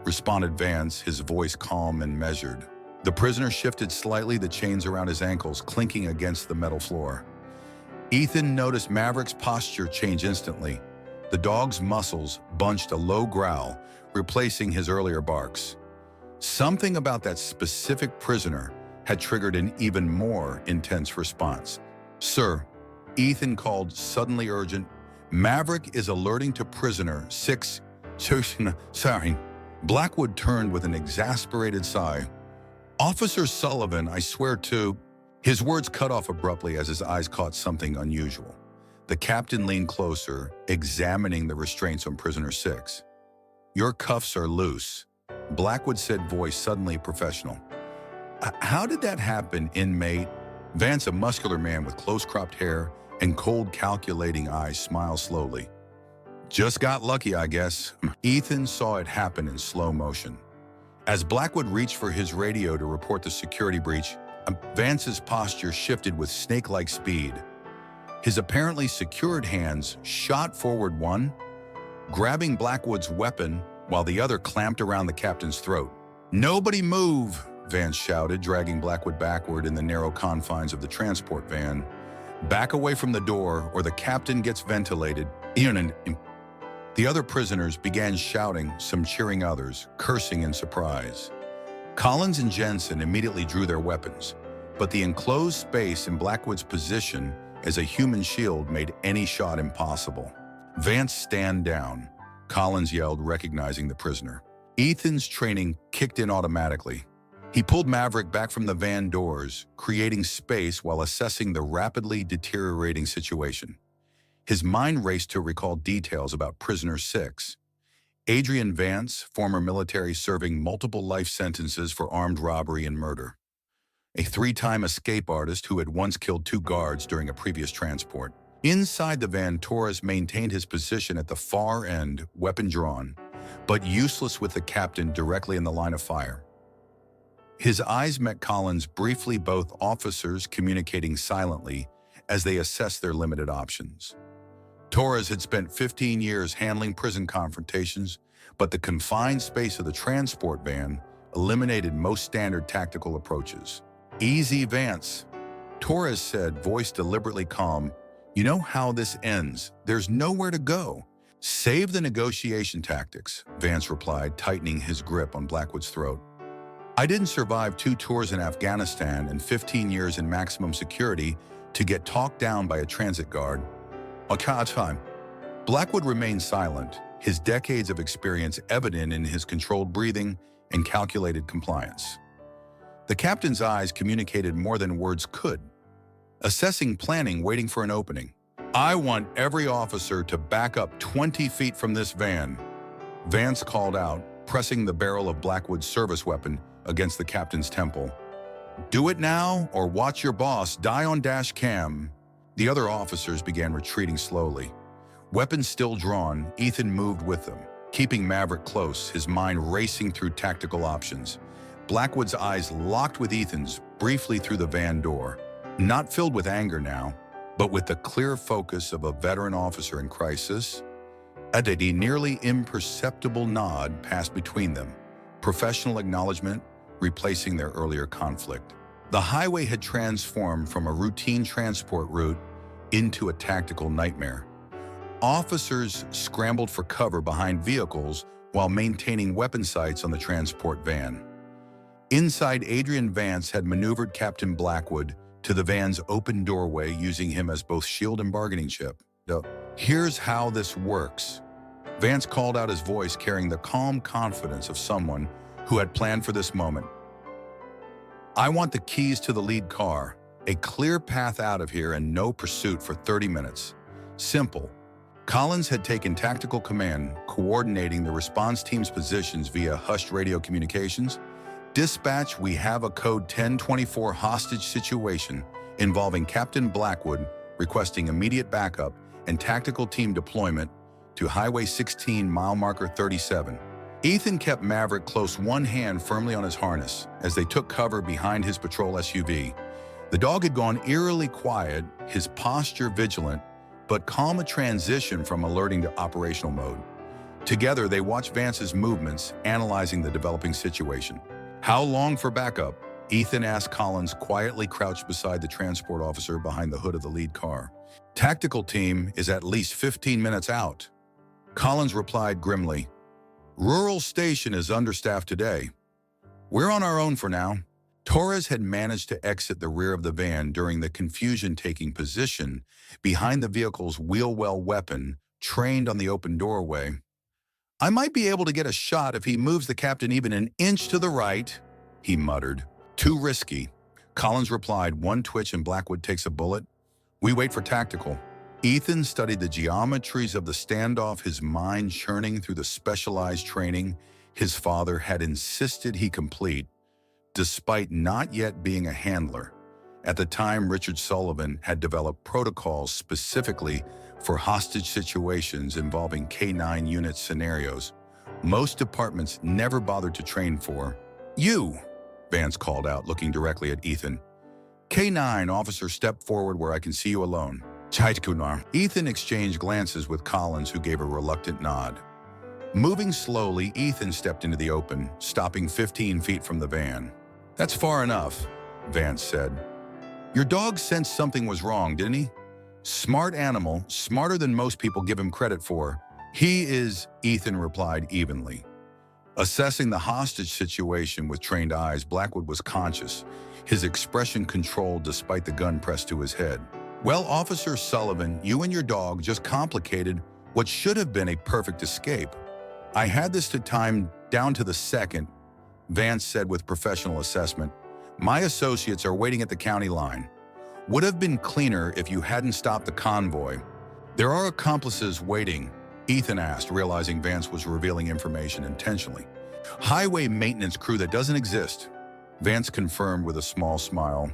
responded Vance, his voice calm and measured. The prisoner shifted slightly, the chains around his ankles clinking against the metal floor. Ethan noticed Maverick's posture change instantly. The dog's muscles bunched a low growl, replacing his earlier barks. Something about that specific prisoner had triggered an even more intense response. "Sir," Ethan called, suddenly urgent, "Maverick is alerting to prisoner 6. Sorry." Blackwood turned with an exasperated sigh. "Officer Sullivan, I swear to—" His words cut off abruptly as his eyes caught something unusual. The captain leaned closer, examining the restraints on prisoner 6. "Your cuffs are loose," Blackwood said, voice suddenly professional. "How did that happen, inmate?" Vance, a muscular man with close-cropped hair and cold, calculating eyes, smiled slowly. "Just got lucky, I guess." Ethan saw it happen in slow motion. As Blackwood reached for his radio to report the security breach, Vance's posture shifted with snake-like speed. His apparently secured hands shot forward, one, grabbing Blackwood's weapon, while the other clamped around the captain's throat. "Nobody move!" Vance shouted, dragging Blackwood backward in the narrow confines of the transport van. "Back away from the door, or the captain gets ventilated." The other prisoners began shouting, some cheering others, cursing in surprise. Collins and Jensen immediately drew their weapons, but the enclosed space in Blackwood's position as a human shield made any shot impossible. "Vance, stand down," Collins yelled, recognizing the prisoner. Ethan's training kicked in automatically. He pulled Maverick back from the van doors, creating space while assessing the rapidly deteriorating situation. His mind raced to recall details about prisoner 6. Adrian Vance, former military serving multiple life sentences for armed robbery and murder. A 3-time escape artist who had once killed 2 guards during a previous transport. Inside the van, Torres maintained his position at the far end, weapon drawn, but useless with the captain directly in the line of fire. His eyes met Collins briefly, both officers communicating silently as they assessed their limited options. Torres had spent 15 years handling prison confrontations, but the confined space of the transport van eliminated most standard tactical approaches. "Easy, Vance," Torres said, voice deliberately calm. "You know how this ends. There's nowhere to go." "Save the negotiation tactics," Vance replied, tightening his grip on Blackwood's throat. "I didn't survive 2 tours in Afghanistan and 15 years in maximum security to get talked down by a transit guard. Time." Blackwood remained silent, his decades of experience evident in his controlled breathing and calculated compliance. The captain's eyes communicated more than words could. Assessing planning, waiting for an opening. "I want every officer to back up 20 feet from this van," Vance called out, pressing the barrel of Blackwood's service weapon against the captain's temple. "Do it now, or watch your boss die on dash cam." The other officers began retreating slowly. Weapons still drawn, Ethan moved with them, keeping Maverick close, his mind racing through tactical options. Blackwood's eyes locked with Ethan's briefly through the van door, not filled with anger now, but with the clear focus of a veteran officer in crisis. A nearly imperceptible nod passed between them, professional acknowledgement replacing their earlier conflict. The highway had transformed from a routine transport route into a tactical nightmare. Officers scrambled for cover behind vehicles while maintaining weapon sights on the transport van. Inside, Adrian Vance had maneuvered Captain Blackwood to the van's open doorway, using him as both shield and bargaining chip. "Here's how this works," Vance called out, his voice carrying the calm confidence of someone who had planned for this moment. "I want the keys to the lead car, a clear path out of here, and no pursuit for 30 minutes. Simple." Collins had taken tactical command, coordinating the response team's positions via hushed radio communications. Dispatch, we have a code 1024 hostage situation involving Captain Blackwood requesting immediate backup and tactical team deployment to Highway 16, mile marker 37. Ethan kept Maverick close, one hand firmly on his harness, as they took cover behind his patrol SUV. The dog had gone eerily quiet, his posture vigilant, but calm, a transition from alerting to operational mode. Together, they watched Vance's movements, analyzing the developing situation. "How long for backup?" Ethan asked Collins, quietly crouched beside the transport officer behind the hood of the lead car. "Tactical team is at least 15 minutes out." Collins replied grimly, "Rural station is understaffed today. We're on our own for now." Torres had managed to exit the rear of the van during the confusion, taking position behind the vehicle's wheel-well weapon, trained on the open doorway. "I might be able to get a shot if he moves the captain even an inch to the right," he muttered. "Too risky." Collins replied, "One twitch and Blackwood takes a bullet. We wait for tactical." Ethan studied the geometries of the standoff, his mind churning through the specialized training his father had insisted he complete, despite not yet being a handler. At the time, Richard Sullivan had developed protocols specifically for hostage situations involving K-9 unit scenarios most departments never bothered to train for. "You," Vance called out, looking directly at Ethan. "K-9 officer, step forward where I can see you alone." Ethan exchanged glances with Collins, who gave a reluctant nod. Moving slowly, Ethan stepped into the open, stopping 15 feet from the van. "That's far enough," Vance said. "Your dog sensed something was wrong, didn't he? Smart animal, smarter than most people give him credit for." "He is," Ethan replied evenly. Assessing the hostage situation with trained eyes, Blackwood was conscious, his expression controlled despite the gun pressed to his head. "Well, Officer Sullivan, you and your dog just complicated what should have been a perfect escape. I had this to time down to the second," Vance said with professional assessment. "My associates are waiting at the county line. Would have been cleaner if you hadn't stopped the convoy." "There are accomplices waiting?" Ethan asked, realizing Vance was revealing information intentionally. "Highway maintenance crew that doesn't exist," Vance confirmed with a small smile.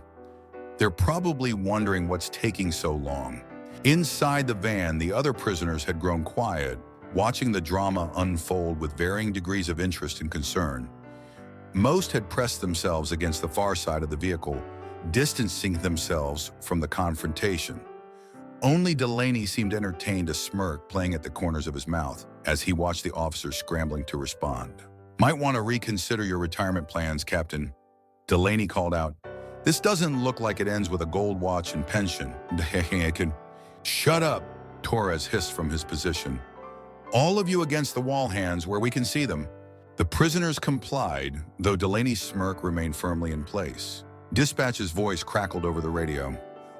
"They're probably wondering what's taking so long." Inside the van, the other prisoners had grown quiet, watching the drama unfold with varying degrees of interest and concern. Most had pressed themselves against the far side of the vehicle, distancing themselves from the confrontation. Only Delaney seemed entertained, a smirk playing at the corners of his mouth as he watched the officers scrambling to respond. "Might want to reconsider your retirement plans, Captain," Delaney called out. "This doesn't look like it ends with a gold watch and pension." "Shut up," Torres hissed from his position. "All of you against the wall, hands where we can see them." The prisoners complied, though Delaney's smirk remained firmly in place. Dispatch's voice crackled over the radio.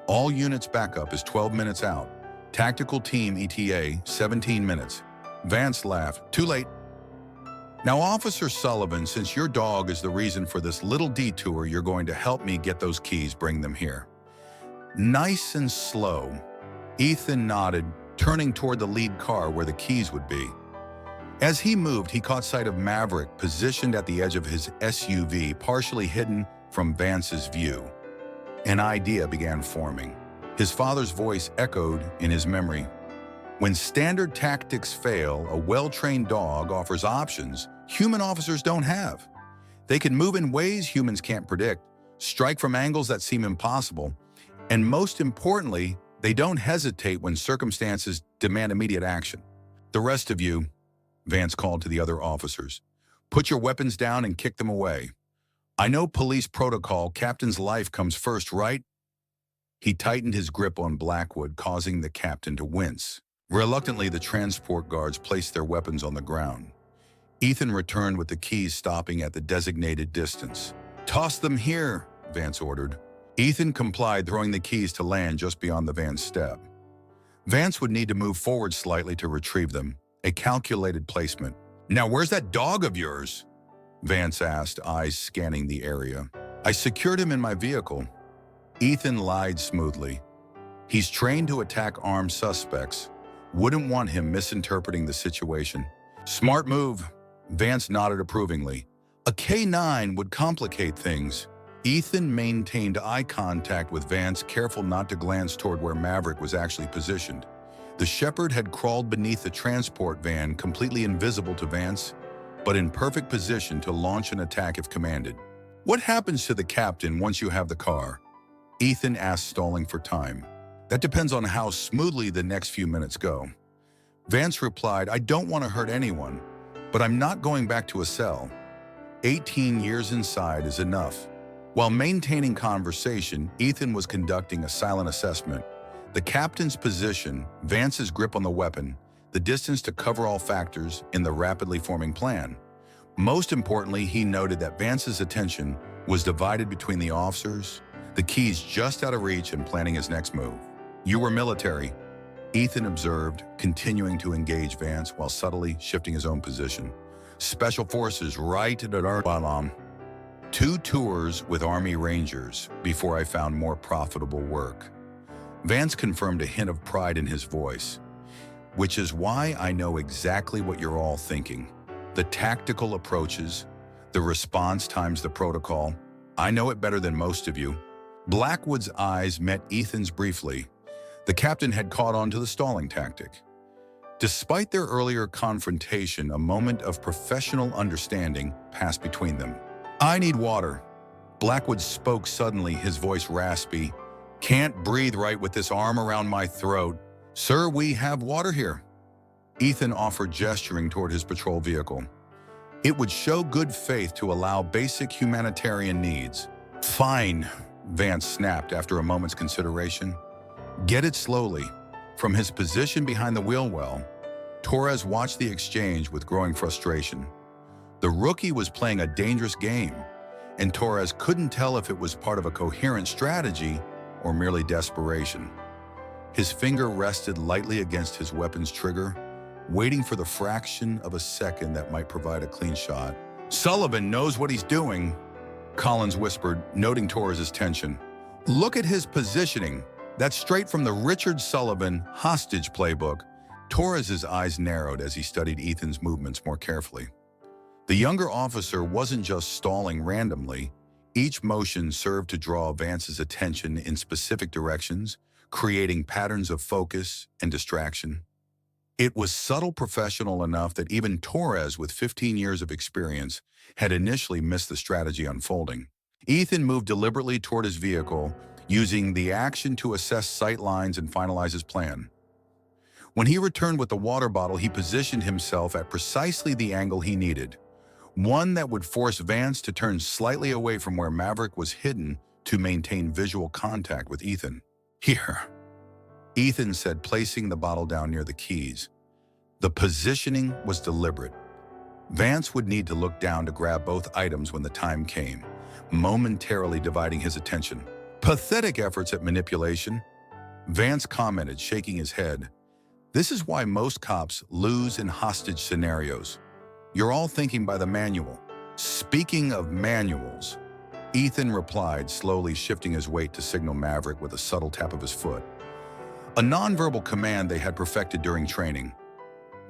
"All units backup is 12 minutes out. Tactical team ETA, 17 minutes. Vance laughed. "Too late." "Now, Officer Sullivan, since your dog is the reason for this little detour, you're going to help me get those keys, bring them here." "Nice and slow." Ethan nodded, turning toward the lead car where the keys would be. As he moved, he caught sight of Maverick positioned at the edge of his SUV, partially hidden from Vance's view. An idea began forming. His father's voice echoed in his memory. "When standard tactics fail, a well-trained dog offers options human officers don't have. They can move in ways humans can't predict, strike from angles that seem impossible, and most importantly, they don't hesitate when circumstances demand immediate action. The rest of you," Vance called to the other officers, "put your weapons down and kick them away. I know police protocol, captain's life comes first, right?" He tightened his grip on Blackwood, causing the captain to wince. Reluctantly, the transport guards placed their weapons on the ground. Ethan returned with the keys, stopping at the designated distance. "Toss them here," Vance ordered. Ethan complied, throwing the keys to land just beyond the van's step. Vance would need to move forward slightly to retrieve them, a calculated placement. "Now, where's that dog of yours?" Vance asked, eyes scanning the area. "I secured him in my vehicle." Ethan lied smoothly. "He's trained to attack armed suspects. Wouldn't want him misinterpreting the situation." "Smart move," Vance nodded approvingly. A K9 would complicate things. Ethan maintained eye contact with Vance, careful not to glance toward where Maverick was actually positioned. The shepherd had crawled beneath the transport van, completely invisible to Vance, but in perfect position to launch an attack if commanded. "What happens to the captain once you have the car?" Ethan asked, stalling for time. "That depends on how smoothly the next few minutes go." Vance replied, "I don't want to hurt anyone, but I'm not going back to a cell. 18 years inside is enough." While maintaining conversation, Ethan was conducting a silent assessment. The captain's position, Vance's grip on the weapon, the distance to cover all factors in the rapidly forming plan. Most importantly, he noted that Vance's attention was divided between the officers, the keys just out of reach, and planning his next move. "You were military," Ethan observed, continuing to engage Vance while subtly shifting his own position. "Special Forces right at our 2 tours with Army Rangers before I found more profitable work." Vance confirmed, a hint of pride in his voice. "Which is why I know exactly what you're all thinking. The tactical approaches, the response times the protocol. I know it better than most of you." Blackwood's eyes met Ethan's briefly. The captain had caught on to the stalling tactic. Despite their earlier confrontation, a moment of professional understanding passed between them. "I need water." Blackwood spoke suddenly, his voice raspy. "Can't breathe right with this arm around my throat. Sir, we have water here." Ethan offered, gesturing toward his patrol vehicle. "It would show good faith to allow basic humanitarian needs." "Fine," Vance snapped after a moment's consideration. "Get it slowly." From his position behind the wheel well, Torres watched the exchange with growing frustration. The rookie was playing a dangerous game, and Torres couldn't tell if it was part of a coherent strategy or merely desperation. His finger rested lightly against his weapon's trigger, waiting for the fraction of a second that might provide a clean shot. "Sullivan knows what he's doing," Collins whispered, noting Torres's tension. "Look at his positioning. That's straight from the Richard Sullivan hostage playbook." Torres's eyes narrowed as he studied Ethan's movements more carefully. The younger officer wasn't just stalling randomly. Each motion served to draw Vance's attention in specific directions, creating patterns of focus and distraction. It was subtle, professional enough that even Torres, with 15 years of experience, had initially missed the strategy unfolding. Ethan moved deliberately toward his vehicle, using the action to assess sight lines and finalize his plan. When he returned with the water bottle, he positioned himself at precisely the angle he needed, one that would force Vance to turn slightly away from where Maverick was hidden to maintain visual contact with Ethan. "Here," Ethan said, placing the bottle down near the keys. The positioning was deliberate. Vance would need to look down to grab both items when the time came, momentarily dividing his attention. "Pathetic efforts at manipulation," Vance commented, shaking his head. "This is why most cops lose in hostage scenarios. You're all thinking by the manual." "Speaking of manuals," Ethan replied, slowly shifting his weight to signal Maverick with a subtle tap of his foot. A nonverbal command they had perfected during training.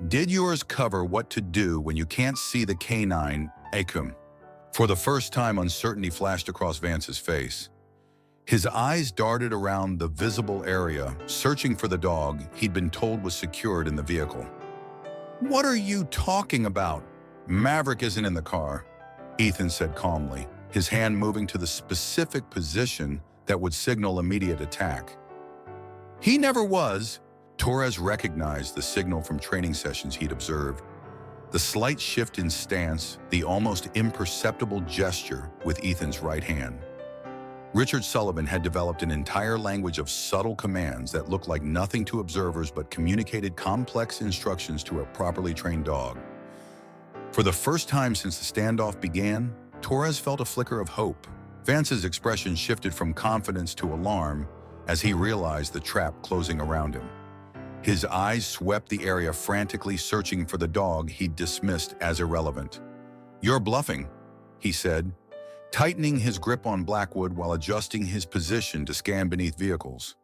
"Did yours cover what to do when you can't see the canine, Akum?" For the first time, uncertainty flashed across Vance's face. His eyes darted around the visible area, searching for the dog he'd been told was secured in the vehicle. "What are you talking about?" "Maverick isn't in the car," Ethan said calmly, his hand moving to the specific position that would signal immediate attack. "He never was." Torres recognized the signal from training sessions he'd observed. The slight shift in stance, the almost imperceptible gesture with Ethan's right hand. Richard Sullivan had developed an entire language of subtle commands that looked like nothing to observers but communicated complex instructions to a properly trained dog. For the first time since the standoff began, Torres felt a flicker of hope. Vance's expression shifted from confidence to alarm as he realized the trap closing around him. His eyes swept the area, frantically searching for the dog he'd dismissed as irrelevant. "You're bluffing," he said, tightening his grip on Blackwood while adjusting his position to scan beneath vehicles.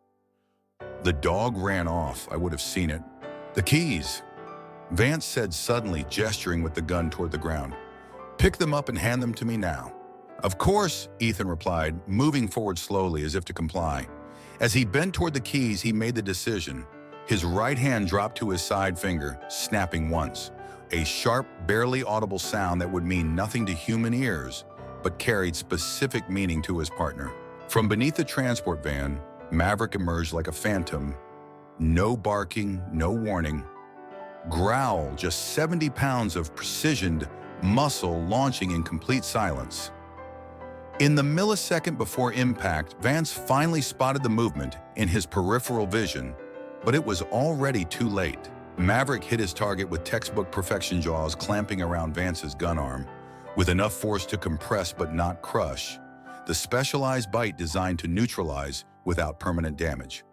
"The dog ran off. I would have seen it." "The keys," Vance said suddenly, gesturing with the gun toward the ground. Pick them up and hand them to me now." "Of course," Ethan replied, moving forward slowly as if to comply. As he bent toward the keys, he made the decision. His right hand dropped to his side finger, snapping once. A sharp, barely audible sound that would mean nothing to human ears, but carried specific meaning to his partner. From beneath the transport van, Maverick emerged like a phantom. No barking, no warning. Growl, just 70 pounds of precisioned muscle launching in complete silence. In the millisecond before impact, Vance finally spotted the movement in his peripheral vision, but it was already too late. Maverick hit his target with textbook perfection jaws clamping around Vance's gun arm, with enough force to compress but not crush, the specialized bite designed to neutralize without permanent damage.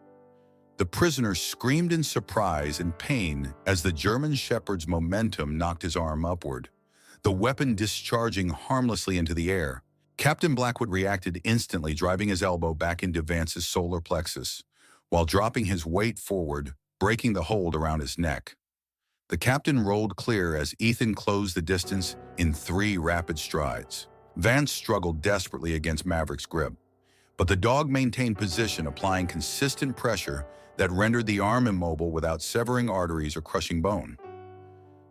The prisoner screamed in surprise and pain as the German Shepherd's momentum knocked his arm upward, the weapon discharging harmlessly into the air. Captain Blackwood reacted instantly, driving his elbow back into Vance's solar plexus, while dropping his weight forward, breaking the hold around his neck. The captain rolled clear as Ethan closed the distance in 3 rapid strides. Vance struggled desperately against Maverick's grip, but the dog maintained position, applying consistent pressure that rendered the arm immobile without severing arteries or crushing bone.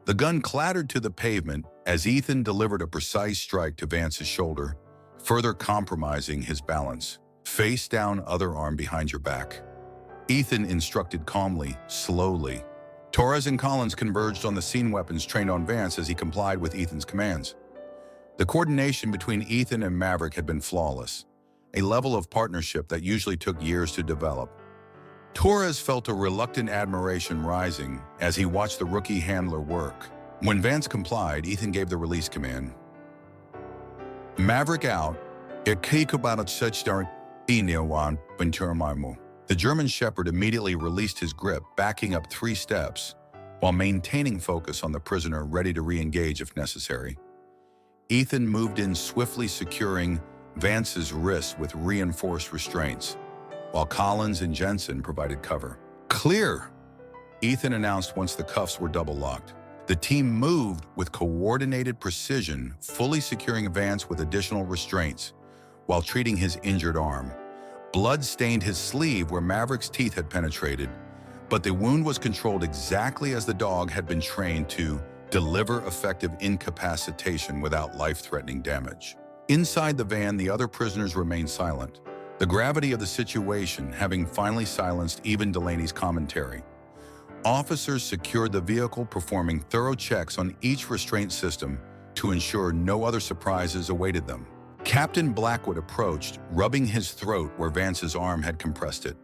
The gun clattered to the pavement as Ethan delivered a precise strike to Vance's shoulder, further compromising his balance. "Face down, other arm behind your back," Ethan instructed calmly, slowly. Torres and Collins converged on the scene, weapons trained on Vance as he complied with Ethan's commands. The coordination between Ethan and Maverick had been flawless, a level of partnership that usually took years to develop. Torres felt a reluctant admiration rising as he watched the rookie handler work. When Vance complied, Ethan gave the release command. "Maverick out. The German Shepherd immediately released his grip, backing up 3 steps, while maintaining focus on the prisoner, ready to re-engage if necessary. Ethan moved in swiftly, securing Vance's wrists with reinforced restraints, while Collins and Jensen provided cover. "Clear," Ethan announced once the cuffs were double-locked. The team moved with coordinated precision, fully securing Vance with additional restraints, while treating his injured arm. Blood stained his sleeve where Maverick's teeth had penetrated, but the wound was controlled exactly as the dog had been trained to deliver effective incapacitation without life-threatening damage. Inside the van, the other prisoners remained silent, the gravity of the situation having finally silenced even Delaney's commentary. Officers secured the vehicle, performing thorough checks on each restraint system to ensure no other surprises awaited them. Captain Blackwood approached, rubbing his throat where Vance's arm had compressed it.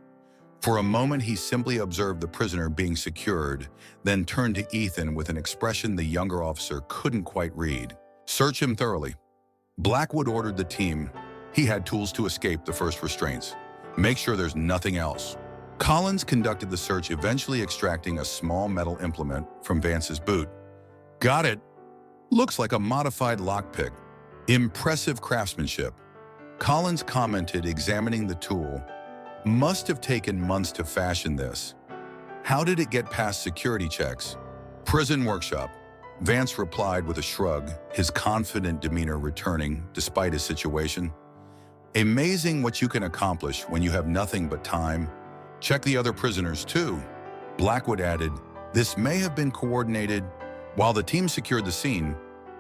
For a moment, he simply observed the prisoner being secured, then turned to Ethan with an expression the younger officer couldn't quite read. "Search him thoroughly." Blackwood ordered the team. He had tools to escape the first restraints. "Make sure there's nothing else." Collins conducted the search, eventually extracting a small metal implement from Vance's boot. "Got it. Looks like a modified lockpick. Impressive craftsmanship," Collins commented, examining the tool. "Must have taken months to fashion this. How did it get past security checks?" "Prison workshop," Vance replied with a shrug, his confident demeanor returning despite his situation. "Amazing what you can accomplish when you have nothing but time. Check the other prisoners too," Blackwood added. "This may have been coordinated." While the team secured the scene,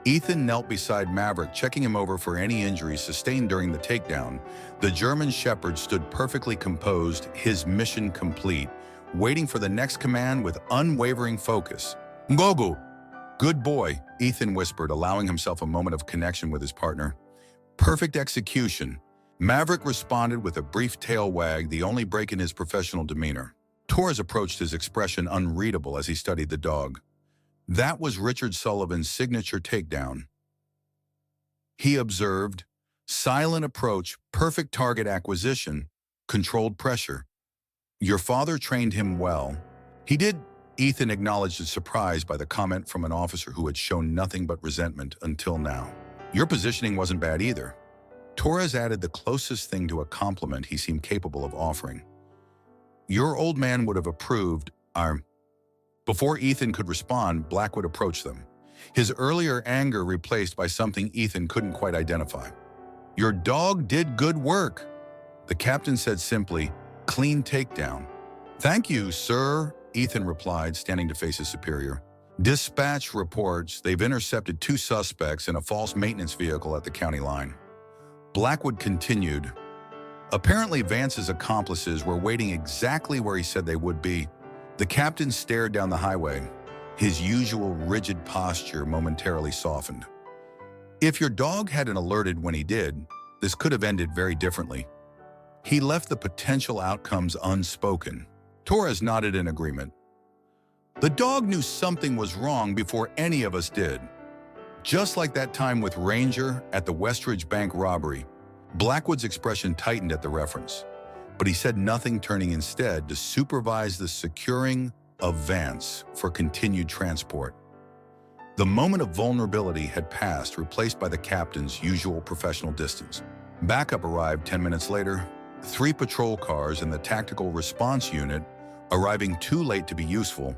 Ethan knelt beside Maverick, checking him over for any injuries sustained during the takedown. The German Shepherd stood perfectly composed, his mission complete, waiting for the next command with unwavering focus. "Gogo!" "Good boy," Ethan whispered, allowing himself a moment of connection with his partner. "Perfect execution." Maverick responded with a brief tail wag, the only break in his professional demeanor. Torres approached, his expression unreadable as he studied the dog. That was Richard Sullivan's signature takedown. He observed, silent approach, perfect target acquisition, controlled pressure. "Your father trained him well." "He did," Ethan acknowledged, his surprise by the comment from an officer who had shown nothing but resentment until now. "Your positioning wasn't bad either." Torres added the closest thing to a compliment he seemed capable of offering. "Your old man would have approved our..." Before Ethan could respond, Blackwood approached them. his earlier anger replaced by something Ethan couldn't quite identify. "Your dog did good work," the captain said simply, "clean takedown." "Thank you, sir," Ethan replied, standing to face his superior. Dispatch reports they've intercepted 2 suspects in a false maintenance vehicle at the county line. Blackwood continued, "Apparently Vance's accomplices were waiting exactly where he said they would be." The captain stared down the highway. His usual rigid posture momentarily softened. "If your dog hadn't alerted when he did, this could have ended very differently." He left the potential outcomes unspoken. Torres nodded in agreement. "The dog knew something was wrong before any of us did. Just like that time with Ranger at the Westridge Bank robbery." Blackwood's expression tightened at the reference, but he said nothing, turning instead to supervise the securing of Vance for continued transport. The moment of vulnerability had passed, replaced by the captain's usual professional distance. Backup arrived 10 minutes later, 3 patrol cars and the tactical response unit, arriving too late to be useful,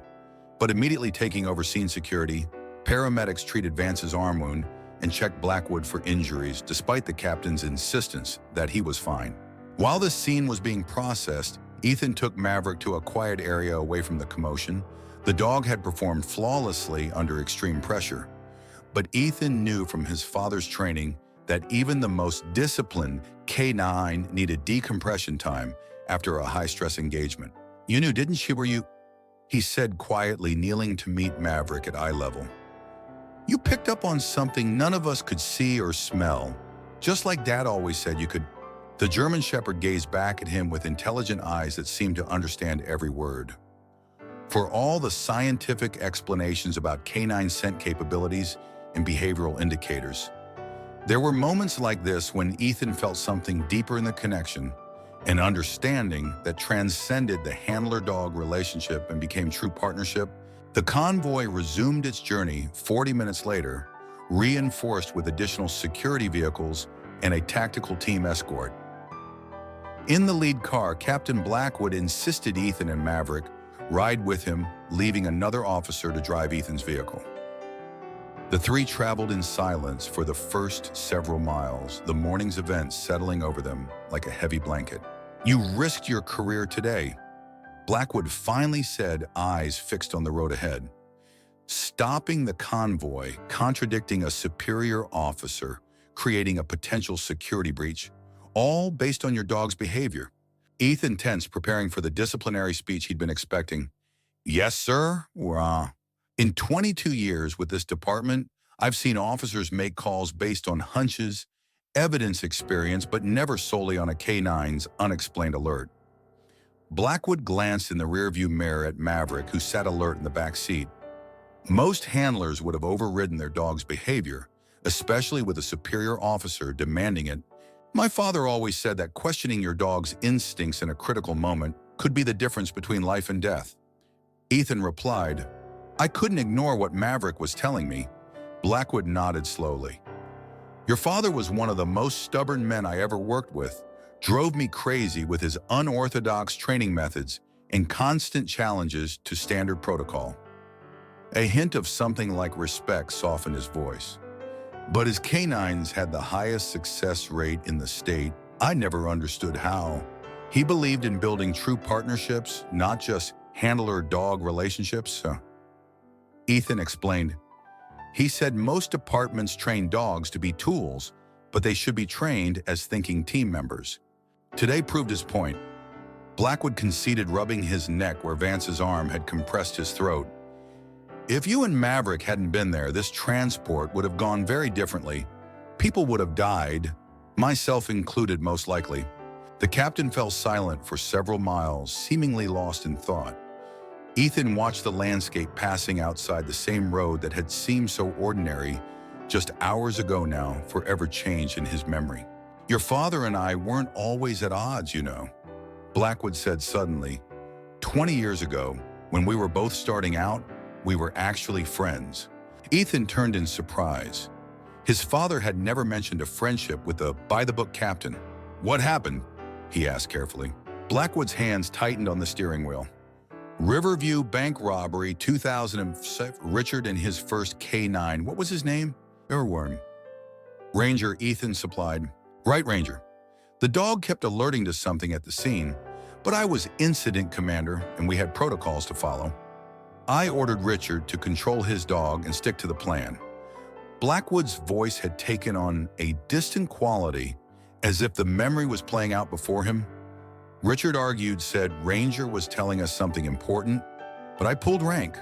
but immediately taking over scene security. Paramedics treated Vance's arm wound and checked Blackwood for injuries, despite the captain's insistence that he was fine. While this scene was being processed, Ethan took Maverick to a quiet area away from the commotion. The dog had performed flawlessly under extreme pressure, but Ethan knew from his father's training that even the most disciplined K9 needed decompression time after a high-stress engagement. "You knew, didn't you, were you?" he said quietly, kneeling to meet Maverick at eye level. "You picked up on something none of us could see or smell, just like Dad always said you could." The German Shepherd gazed back at him with intelligent eyes that seemed to understand every word. For all the scientific explanations about canine scent capabilities and behavioral indicators, there were moments like this when Ethan felt something deeper in the connection, an understanding that transcended the handler-dog relationship and became true partnership. The convoy resumed its journey 40 minutes later, reinforced with additional security vehicles and a tactical team escort. In the lead car, Captain Blackwood insisted Ethan and Maverick ride with him, leaving another officer to drive Ethan's vehicle. The 3 traveled in silence for the first several miles, the morning's events settling over them like a heavy blanket. "You risked your career today," Blackwood finally said, eyes fixed on the road ahead. "Stopping the convoy, contradicting a superior officer, creating a potential security breach, all based on your dog's behavior." Ethan tensed, preparing for the disciplinary speech he'd been expecting. "Yes, sir. In 22 years with this department, I've seen officers make calls based on hunches, evidence experience, but never solely on a K9's unexplained alert." Blackwood glanced in the rearview mirror at Maverick, who sat alert in the back seat. Most handlers would have overridden their dog's behavior, especially with a superior officer demanding it. "My father always said that questioning your dog's instincts in a critical moment could be the difference between life and death." Ethan replied, "I couldn't ignore what Maverick was telling me." Blackwood nodded slowly. "Your father was one of the most stubborn men I ever worked with, drove me crazy with his unorthodox training methods and constant challenges to standard protocol." A hint of something like respect softened his voice. "But his canines had the highest success rate in the state. I never understood how. He believed in building true partnerships, not just handler-dog relationships." Ethan explained, "He said most departments train dogs to be tools, but they should be trained as thinking team members." Today proved his point. Blackwood conceded, rubbing his neck where Vance's arm had compressed his throat. "If you and Maverick hadn't been there, this transport would have gone very differently. People would have died, myself included most likely." The captain fell silent for several miles, seemingly lost in thought. Ethan watched the landscape passing outside the same road that had seemed so ordinary just hours ago now, forever changed in his memory. "Your father and I weren't always at odds, you know," Blackwood said suddenly. 20 years ago, when we were both starting out, we were actually friends." Ethan turned in surprise. His father had never mentioned a friendship with a by-the-book captain. "What happened?" he asked carefully. Blackwood's hands tightened on the steering wheel. Riverview bank robbery, 2007. Richard and his first K9. What was his name? Earworm. Ranger Ethan supplied. Right, Ranger. The dog kept alerting to something at the scene, but I was incident commander and we had protocols to follow. I ordered Richard to control his dog and stick to the plan. Blackwood's voice had taken on a distant quality, as if the memory was playing out before him. Richard argued, said Ranger was telling us something important, but I pulled rank.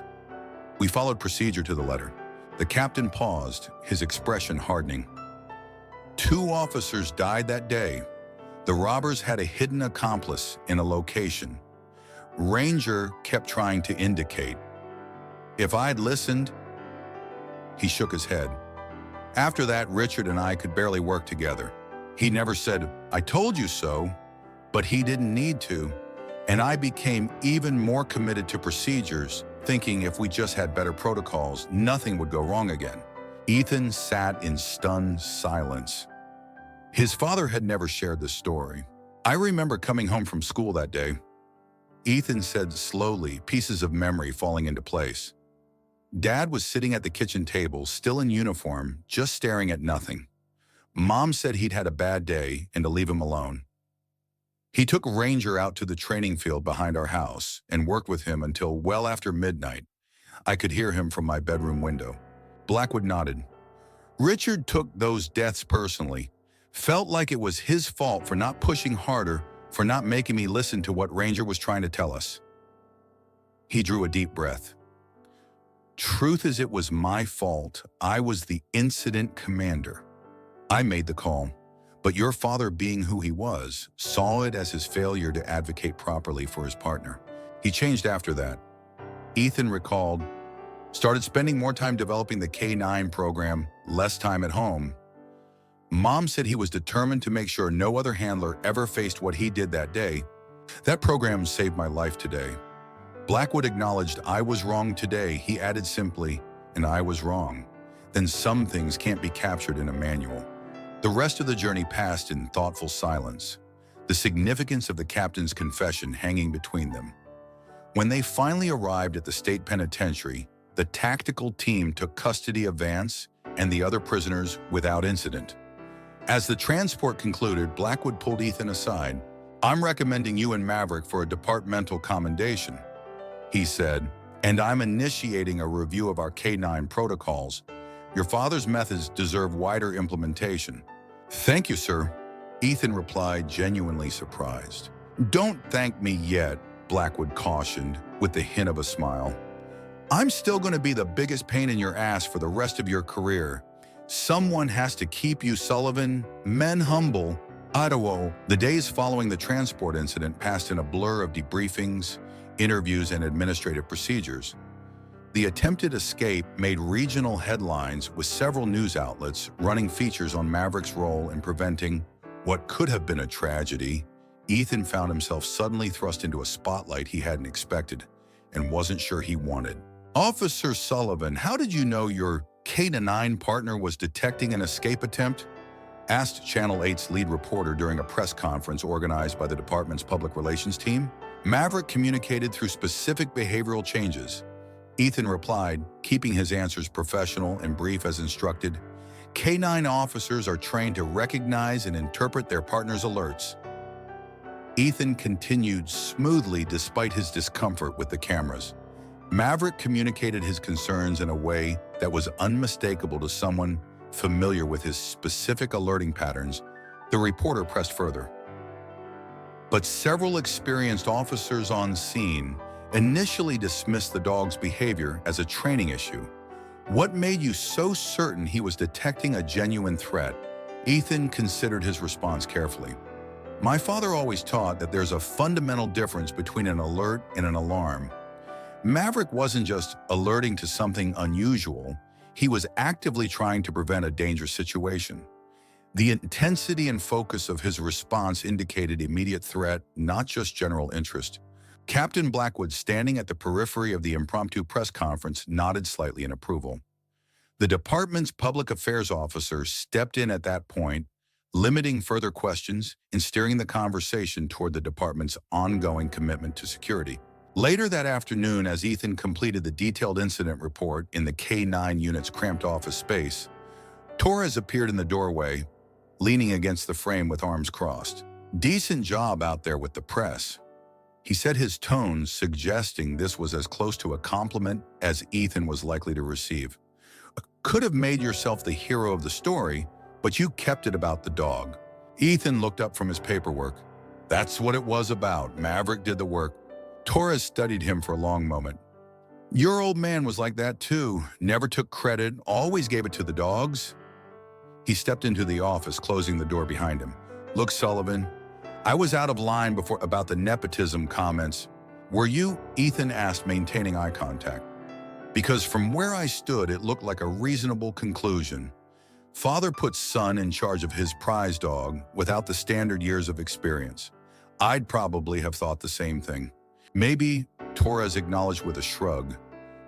We followed procedure to the letter. The captain paused, his expression hardening. 2 officers died that day. The robbers had a hidden accomplice in a location. Ranger kept trying to indicate. If I'd listened, he shook his head. After that, Richard and I could barely work together. He never said, I told you so, but he didn't need to. And I became even more committed to procedures, thinking if we just had better protocols, nothing would go wrong again. Ethan sat in stunned silence. His father had never shared this story. I remember coming home from school that day. Ethan said slowly, pieces of memory falling into place. Dad was sitting at the kitchen table, still in uniform, just staring at nothing. Mom said he'd had a bad day and to leave him alone. He took Ranger out to the training field behind our house and worked with him until well after midnight. I could hear him from my bedroom window. Blackwood nodded. Richard took those deaths personally, felt like it was his fault for not pushing harder, for not making me listen to what Ranger was trying to tell us. He drew a deep breath. Truth is, it was my fault. I was the incident commander. I made the call, but your father, being who he was, saw it as his failure to advocate properly for his partner. He changed after that. Ethan recalled, started spending more time developing the K9 program, less time at home. Mom said he was determined to make sure no other handler ever faced what he did that day. That program saved my life today. Blackwood acknowledged I was wrong today. He added simply, and I was wrong. Then some things can't be captured in a manual. The rest of the journey passed in thoughtful silence, the significance of the captain's confession hanging between them. When they finally arrived at the state penitentiary, the tactical team took custody of Vance and the other prisoners without incident. As the transport concluded, Blackwood pulled Ethan aside. I'm recommending you and Maverick for a departmental commendation, he said, and I'm initiating a review of our K9 protocols. Your father's methods deserve wider implementation. Thank you, sir, Ethan replied, genuinely surprised. Don't thank me yet, Blackwood cautioned, with the hint of a smile. I'm still going to be the biggest pain in your ass for the rest of your career. Someone has to keep you, Sullivan. Men humble. Ottawa. The days following the transport incident passed in a blur of debriefings, interviews, and administrative procedures. The attempted escape made regional headlines, with several news outlets running features on Maverick's role in preventing what could have been a tragedy. Ethan found himself suddenly thrust into a spotlight he hadn't expected and wasn't sure he wanted. Officer Sullivan, how did you know your K-9 partner was detecting an escape attempt? Asked Channel 8's lead reporter during a press conference organized by the department's public relations team. Maverick communicated through specific behavioral changes. Ethan replied, keeping his answers professional and brief as instructed. K-9 officers are trained to recognize and interpret their partner's alerts. Ethan continued smoothly despite his discomfort with the cameras. Maverick communicated his concerns in a way that was unmistakable to someone familiar with his specific alerting patterns. The reporter pressed further. But several experienced officers on scene initially dismissed the dog's behavior as a training issue. What made you so certain he was detecting a genuine threat? Ethan considered his response carefully. My father always taught that there's a fundamental difference between an alert and an alarm. Maverick wasn't just alerting to something unusual, he was actively trying to prevent a dangerous situation. The intensity and focus of his response indicated immediate threat, not just general interest. Captain Blackwood, standing at the periphery of the impromptu press conference, nodded slightly in approval. The department's public affairs officer stepped in at that point, limiting further questions and steering the conversation toward the department's ongoing commitment to security. Later that afternoon, as Ethan completed the detailed incident report in the K-9 unit's cramped office space, Torres appeared in the doorway, leaning against the frame with arms crossed. "Decent job out there with the press," he said, his tone suggesting this was as close to a compliment as Ethan was likely to receive. "Could have made yourself the hero of the story, but you kept it about the dog." Ethan looked up from his paperwork. "That's what it was about. Maverick did the work." Torres studied him for a long moment. "Your old man was like that too. Never took credit, always gave it to the dogs." He stepped into the office, closing the door behind him. "Look, Sullivan, I was out of line before about the nepotism comments. Were you?" Ethan asked, maintaining eye contact. "Because from where I stood, it looked like a reasonable conclusion. Father put son in charge of his prize dog without the standard years of experience. I'd probably have thought the same thing." "Maybe," Torres acknowledged with a shrug.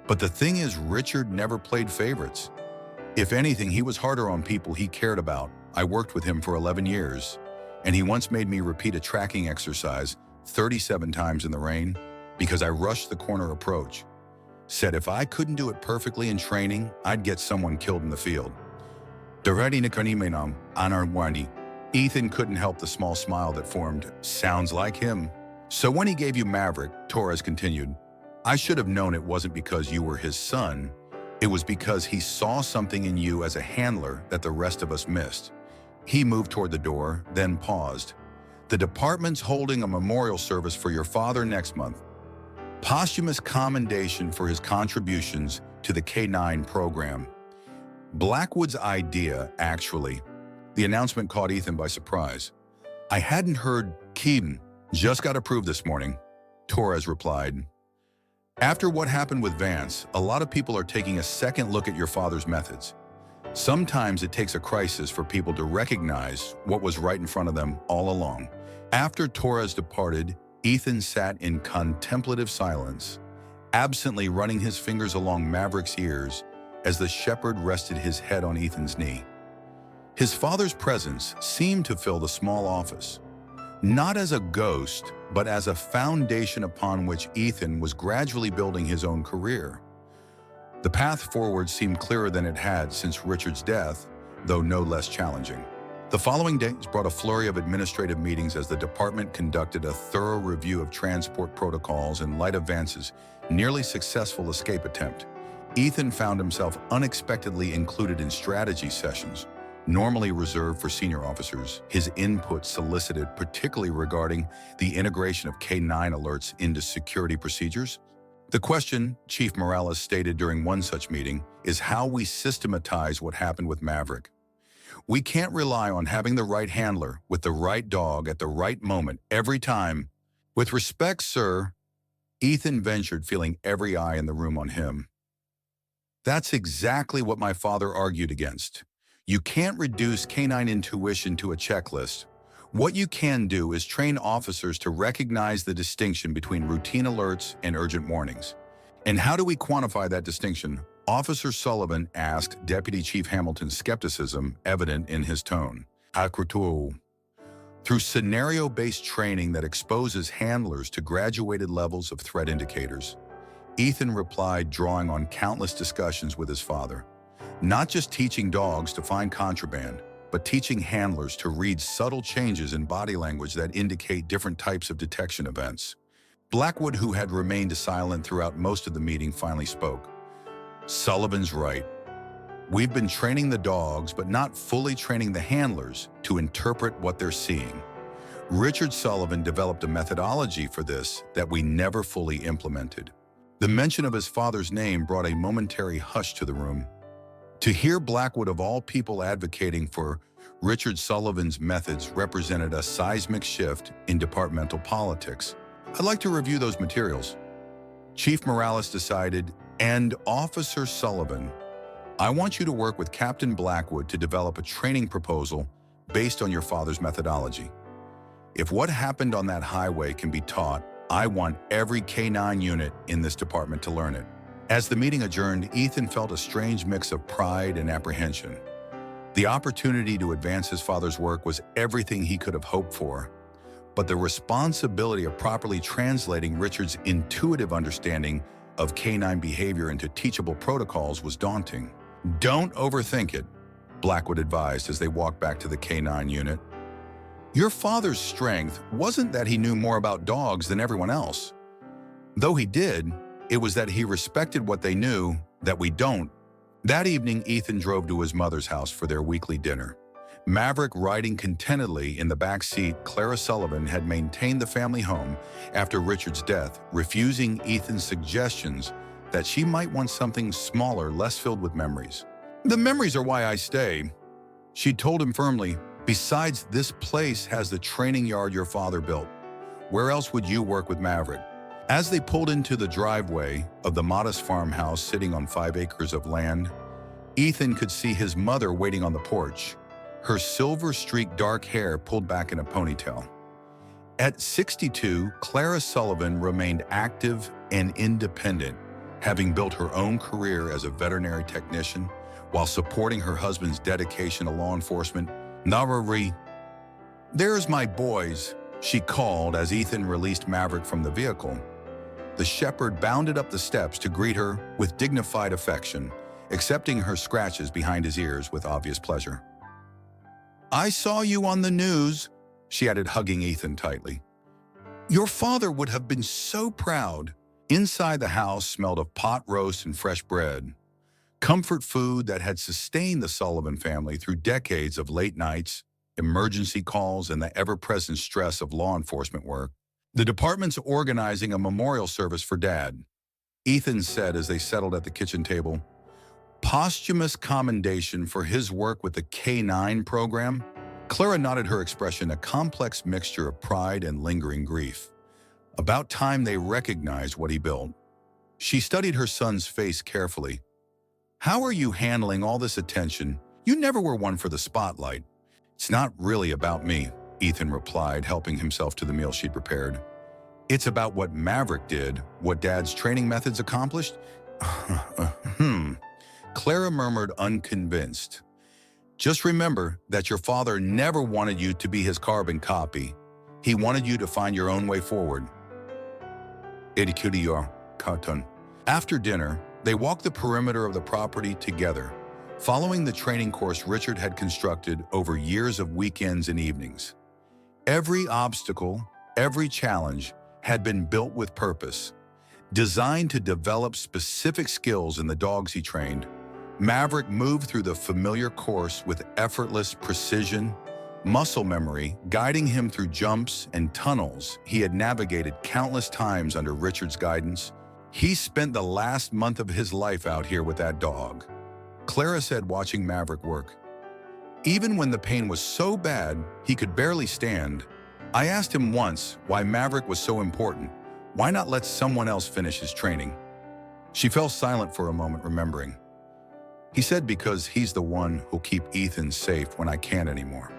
"But the thing is, Richard never played favorites. If anything, he was harder on people he cared about. I worked with him for 11 years, and he once made me repeat a tracking exercise 37 times in the rain because I rushed the corner approach. Said if I couldn't do it perfectly in training, I'd get someone killed in the field." Ethan couldn't help the small smile that formed. "Sounds like him." "So when he gave you Maverick," Torres continued, "I should have known it wasn't because you were his son. It was because he saw something in you as a handler that the rest of us missed." He moved toward the door, then paused. "The department's holding a memorial service for your father next month. Posthumous commendation for his contributions to the K-9 program." Blackwood's idea, actually. The announcement caught Ethan by surprise. "I hadn't heard Keaton. Just got approved this morning," Torres replied. "After what happened with Vance, a lot of people are taking a second look at your father's methods. Sometimes it takes a crisis for people to recognize what was right in front of them all along." After Torres departed, Ethan sat in contemplative silence, absently running his fingers along Maverick's ears as the shepherd rested his head on Ethan's knee. His father's presence seemed to fill the small office, not as a ghost, but as a foundation upon which Ethan was gradually building his own career. The path forward seemed clearer than it had since Richard's death, though no less challenging. The following days brought a flurry of administrative meetings as the department conducted a thorough review of transport protocols in light of Vance's nearly successful escape attempt. Ethan found himself unexpectedly included in strategy sessions, normally reserved for senior officers. His input solicited, particularly regarding the integration of K-9 alerts into security procedures. "The question," Chief Morales stated during one such meeting, "is how we systematize what happened with Maverick. We can't rely on having the right handler with the right dog at the right moment every time." "With respect, sir," Ethan ventured, feeling every eye in the room on him. "That's exactly what my father argued against. You can't reduce canine intuition to a checklist. What you can do is train officers to recognize the distinction between routine alerts and urgent warnings." "And how do we quantify that distinction?" Officer Sullivan asked, Deputy Chief Hamilton's skepticism evident in his tone. "Through scenario-based training that exposes handlers to graduated levels of threat indicators," Ethan replied, drawing on countless discussions with his father. "Not just teaching dogs to find contraband, but teaching handlers to read subtle changes in body language that indicate different types of detection events." Blackwood, who had remained silent throughout most of the meeting, finally spoke. "Sullivan's right. We've been training the dogs, but not fully training the handlers to interpret what they're seeing. Richard Sullivan developed a methodology for this that we never fully implemented." The mention of his father's name brought a momentary hush to the room. To hear Blackwood, of all people, advocating for Richard Sullivan's methods represented a seismic shift in departmental politics. "I'd like to review those materials," Chief Morales decided, "and Officer Sullivan, I want you to work with Captain Blackwood to develop a training proposal based on your father's methodology. If what happened on that highway can be taught, I want every K-9 unit in this department to learn it." As the meeting adjourned, Ethan felt a strange mix of pride and apprehension. The opportunity to advance his father's work was everything he could have hoped for, but the responsibility of properly translating Richard's intuitive understanding of canine behavior into teachable protocols was daunting. "Don't overthink it," Blackwood advised as they walked back to the canine unit. "Your father's strength wasn't that he knew more about dogs than everyone else. Though he did, it was that he respected what they knew that we don't." That evening, Ethan drove to his mother's house for their weekly dinner. Maverick riding contentedly in the back seat, Clara Sullivan had maintained the family home after Richard's death, refusing Ethan's suggestions that she might want something smaller, less filled with memories. "The memories are why I stay," she told him firmly. "Besides, this place has the training yard your father built. Where else would you work with Maverick?" As they pulled into the driveway of the modest farmhouse sitting on 5 acres of land, Ethan could see his mother waiting on the porch, her silver-streaked dark hair pulled back in a ponytail. At 62, Clara Sullivan remained active and independent, having built her own career as a veterinary technician while supporting her husband's dedication to law enforcement. "Narari, there's my boys," she called as Ethan released Maverick from the vehicle. The shepherd bounded up the steps to greet her with dignified affection, accepting her scratches behind his ears with obvious pleasure. "I saw you on the news," she added, hugging Ethan tightly. "Your father would have been so proud." Inside the house smelled of pot roast and fresh bread, comfort food that had sustained the Sullivan family through decades of late nights, emergency calls, and the ever-present stress of law enforcement work. "The department's organizing a memorial service for Dad," Ethan said as they settled at the kitchen table. "Posthumous commendation for his work with the K9 program?" Clara nodded, her expression a complex mixture of pride and lingering grief. About time they recognized what he built. She studied her son's face carefully. "How are you handling all this attention? You never were one for the spotlight." "It's not really about me," Ethan replied, helping himself to the meal she'd prepared. "It's about what Maverick did, what Dad's training methods accomplished." Clara murmured, unconvinced. "Just remember that your father never wanted you to be his carbon copy. He wanted you to find your own way forward." After dinner, they walked the perimeter of the property together, following the training course Richard had constructed over years of weekends and evenings. Every obstacle, every challenge had been built with purpose, designed to develop specific skills in the dogs he trained. Maverick moved through the familiar course with effortless precision, muscle memory, guiding him through jumps and tunnels he had navigated countless times under Richard's guidance. "He spent the last month of his life out here with that dog," Clara said, watching Maverick work. "Even when the pain was so bad he could barely stand, I asked him once why Maverick was so important. Why not let someone else finish his training?" She fell silent for a moment, remembering. "He said because he's the one who'll keep Ethan safe when I can't anymore."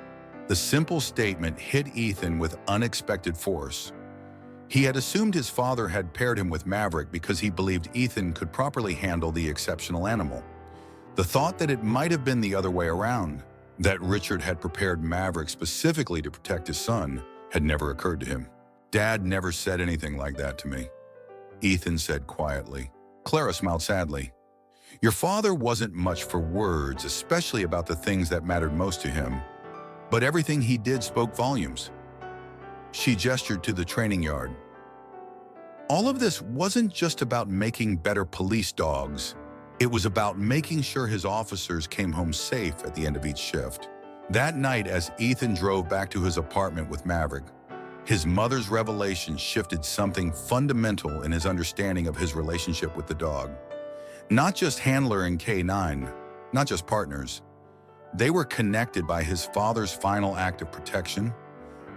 The simple statement hit Ethan with unexpected force. He had assumed his father had paired him with Maverick because he believed Ethan could properly handle the exceptional animal. The thought that it might have been the other way around, that Richard had prepared Maverick specifically to protect his son, had never occurred to him. "Dad never said anything like that to me," Ethan said quietly. Clara smiled sadly. "Your father wasn't much for words, especially about the things that mattered most to him. But everything he did spoke volumes." She gestured to the training yard. "All of this wasn't just about making better police dogs. It was about making sure his officers came home safe at the end of each shift." That night, as Ethan drove back to his apartment with Maverick, his mother's revelation shifted something fundamental in his understanding of his relationship with the dog. Not just handler and K9, not just partners. They were connected by his father's final act of protection,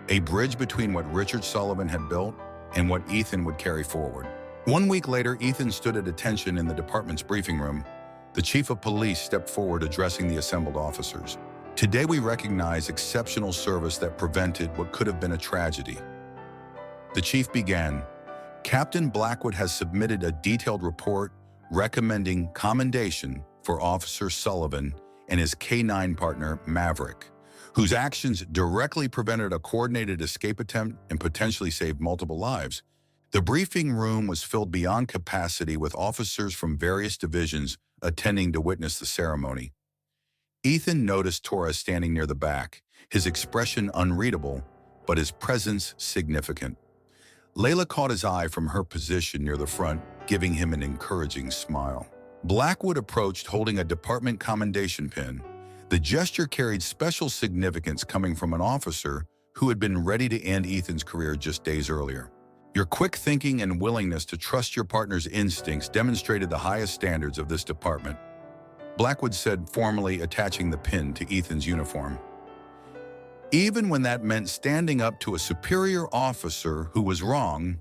a bridge between what Richard Sullivan had built and what Ethan would carry forward. 1 week later, Ethan stood at attention in the department's briefing room. The chief of police stepped forward, addressing the assembled officers. "Today we recognize exceptional service that prevented what could have been a tragedy." The chief began. "Captain Blackwood has submitted a detailed report recommending commendation for Officer Sullivan and his K9 partner, Maverick, whose actions directly prevented a coordinated escape attempt and potentially saved multiple lives. The briefing room was filled beyond capacity with officers from various divisions attending to witness the ceremony. Ethan noticed Torres standing near the back, his expression unreadable, but his presence significant. Layla caught his eye from her position near the front, giving him an encouraging smile. Blackwood approached holding a department commendation pin. The gesture carried special significance coming from an officer who had been ready to end Ethan's career just days earlier. Your quick thinking and willingness to trust your partner's instincts demonstrated the highest standards of this department, Blackwood said, formally attaching the pin to Ethan's uniform. Even when that meant standing up to a superior officer who was wrong,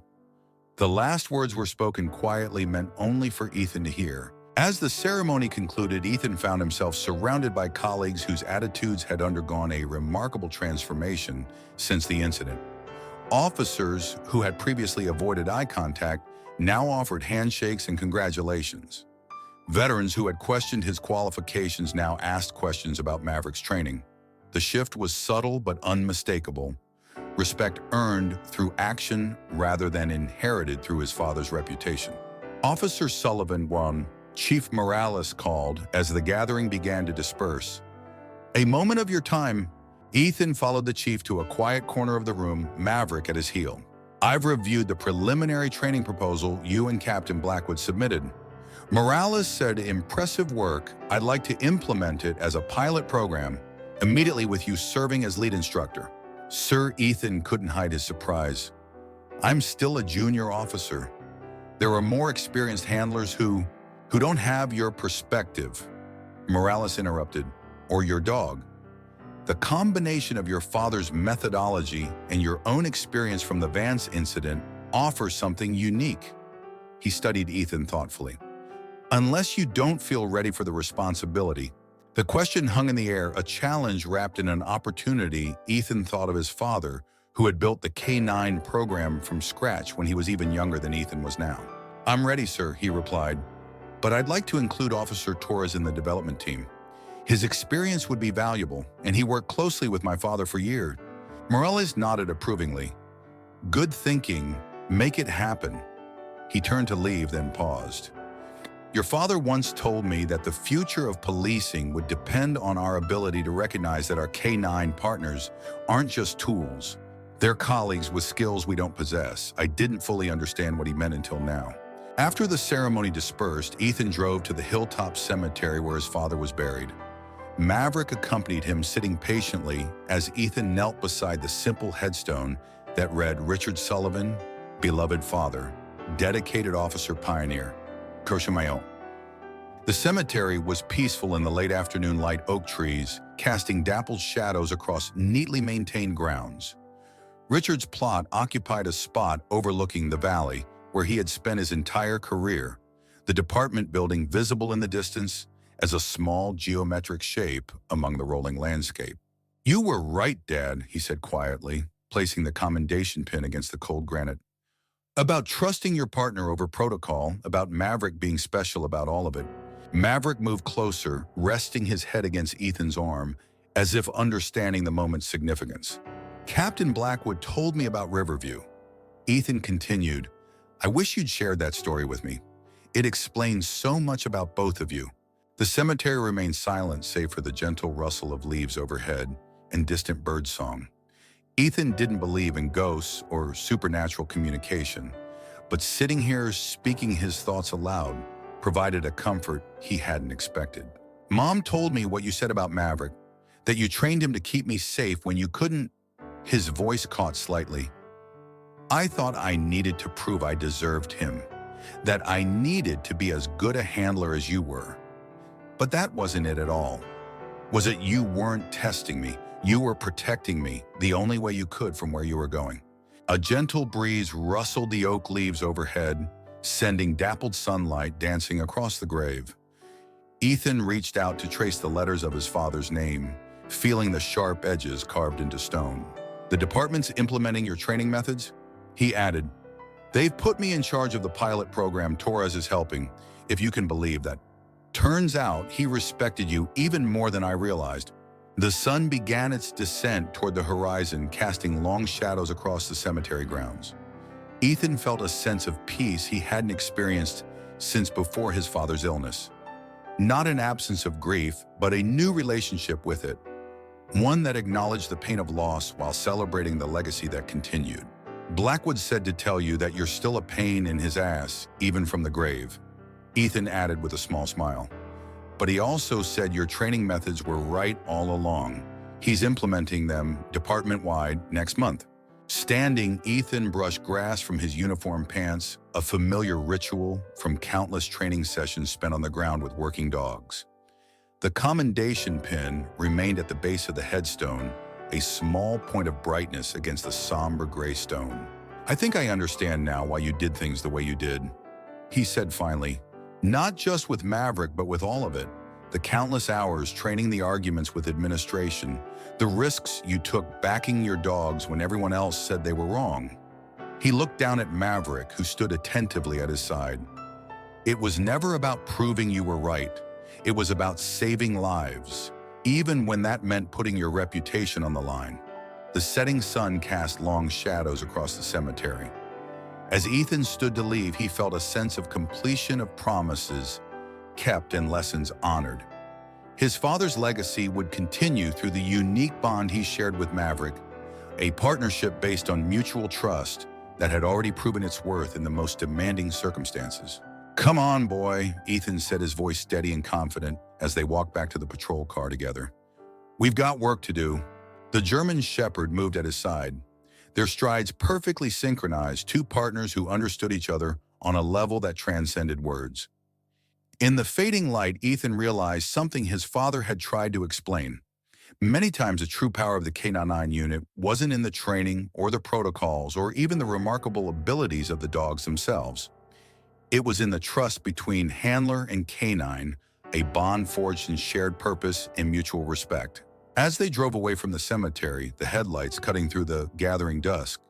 the last words were spoken quietly, meant only for Ethan to hear. As the ceremony concluded, Ethan found himself surrounded by colleagues whose attitudes had undergone a remarkable transformation since the incident. Officers who had previously avoided eye contact now offered handshakes and congratulations. Veterans who had questioned his qualifications now asked questions about Maverick's training. The shift was subtle but unmistakable. Respect earned through action rather than inherited through his father's reputation. Officer Sullivan won. Chief Morales called as the gathering began to disperse. "A moment of your time." Ethan followed the chief to a quiet corner of the room, Maverick at his heel. "I've reviewed the preliminary training proposal you and Captain Blackwood submitted." Morales said, "Impressive work. I'd like to implement it as a pilot program, immediately with you serving as lead instructor." Sir Ethan couldn't hide his surprise. "I'm still a junior officer. There are more experienced handlers who don't have your perspective," Morales interrupted, "or your dog. The combination of your father's methodology and your own experience from the Vance incident offers something unique." He studied Ethan thoughtfully. "Unless you don't feel ready for the responsibility." The question hung in the air, a challenge wrapped in an opportunity. Ethan thought of his father, who had built the K-9 program from scratch when he was even younger than Ethan was now. "I'm ready, sir," he replied, "but I'd like to include Officer Torres in the development team. His experience would be valuable, and he worked closely with my father for years." Morales nodded approvingly. "Good thinking. Make it happen." He turned to leave, then paused. "Your father once told me that the future of policing would depend on our ability to recognize that our K-9 partners aren't just tools. They're colleagues with skills we don't possess." I didn't fully understand what he meant until now. After the ceremony dispersed, Ethan drove to the Hilltop Cemetery where his father was buried. Maverick accompanied him, sitting patiently as Ethan knelt beside the simple headstone that read, "Richard Sullivan, beloved father, dedicated officer pioneer, Courchemayot." The cemetery was peaceful in the late afternoon, light oak trees casting dappled shadows across neatly maintained grounds. Richard's plot occupied a spot overlooking the valley where he had spent his entire career, the department building visible in the distance as a small geometric shape among the rolling landscape. "You were right, Dad," he said quietly, placing the commendation pin against the cold granite. "About trusting your partner over protocol, about Maverick being special about all of it." Maverick moved closer, resting his head against Ethan's arm, as if understanding the moment's significance. "Captain Blackwood told me about Riverview." Ethan continued, "I wish you'd shared that story with me. It explains so much about both of you." The cemetery remained silent save for the gentle rustle of leaves overhead and distant birdsong. Ethan didn't believe in ghosts or supernatural communication, but sitting here speaking his thoughts aloud provided a comfort he hadn't expected. "Mom told me what you said about Maverick, that you trained him to keep me safe when you couldn't." His voice caught slightly. "I thought I needed to prove I deserved him, that I needed to be as good a handler as you were. But that wasn't it at all. Was it you weren't testing me? You were protecting me the only way you could from where you were going." A gentle breeze rustled the oak leaves overhead, sending dappled sunlight dancing across the grave. Ethan reached out to trace the letters of his father's name, feeling the sharp edges carved into stone. "The department's implementing your training methods?" He added, "They've put me in charge of the pilot program Torres is helping, if you can believe that. Turns out he respected you even more than I realized." The sun began its descent toward the horizon, casting long shadows across the cemetery grounds. Ethan felt a sense of peace he hadn't experienced since before his father's illness. Not an absence of grief, but a new relationship with it, one that acknowledged the pain of loss while celebrating the legacy that continued. Blackwood said to tell you that you're still a pain in his ass, even from the grave, Ethan added with a small smile. But he also said your training methods were right all along. He's implementing them department-wide next month. Standing, Ethan brushed grass from his uniform pants, a familiar ritual from countless training sessions spent on the ground with working dogs. The commendation pin remained at the base of the headstone, a small point of brightness against the somber gray stone. I think I understand now why you did things the way you did, he said finally. Not just with Maverick, but with all of it. The countless hours training, the arguments with administration, the risks you took backing your dogs when everyone else said they were wrong. He looked down at Maverick, who stood attentively at his side. It was never about proving you were right. It was about saving lives, even when that meant putting your reputation on the line. The setting sun cast long shadows across the cemetery. As Ethan stood to leave, he felt a sense of completion of promises kept and lessons honored. His father's legacy would continue through the unique bond he shared with Maverick, a partnership based on mutual trust that had already proven its worth in the most demanding circumstances. Come on, boy, Ethan said, his voice steady and confident as they walked back to the patrol car together. We've got work to do. The German shepherd moved at his side, their strides perfectly synchronized, two partners who understood each other on a level that transcended words. In the fading light, Ethan realized something his father had tried to explain. Many times the true power of the K9 unit wasn't in the training or the protocols or even the remarkable abilities of the dogs themselves. It was in the trust between handler and canine, a bond forged in shared purpose and mutual respect. As they drove away from the cemetery, the headlights cutting through the gathering dusk,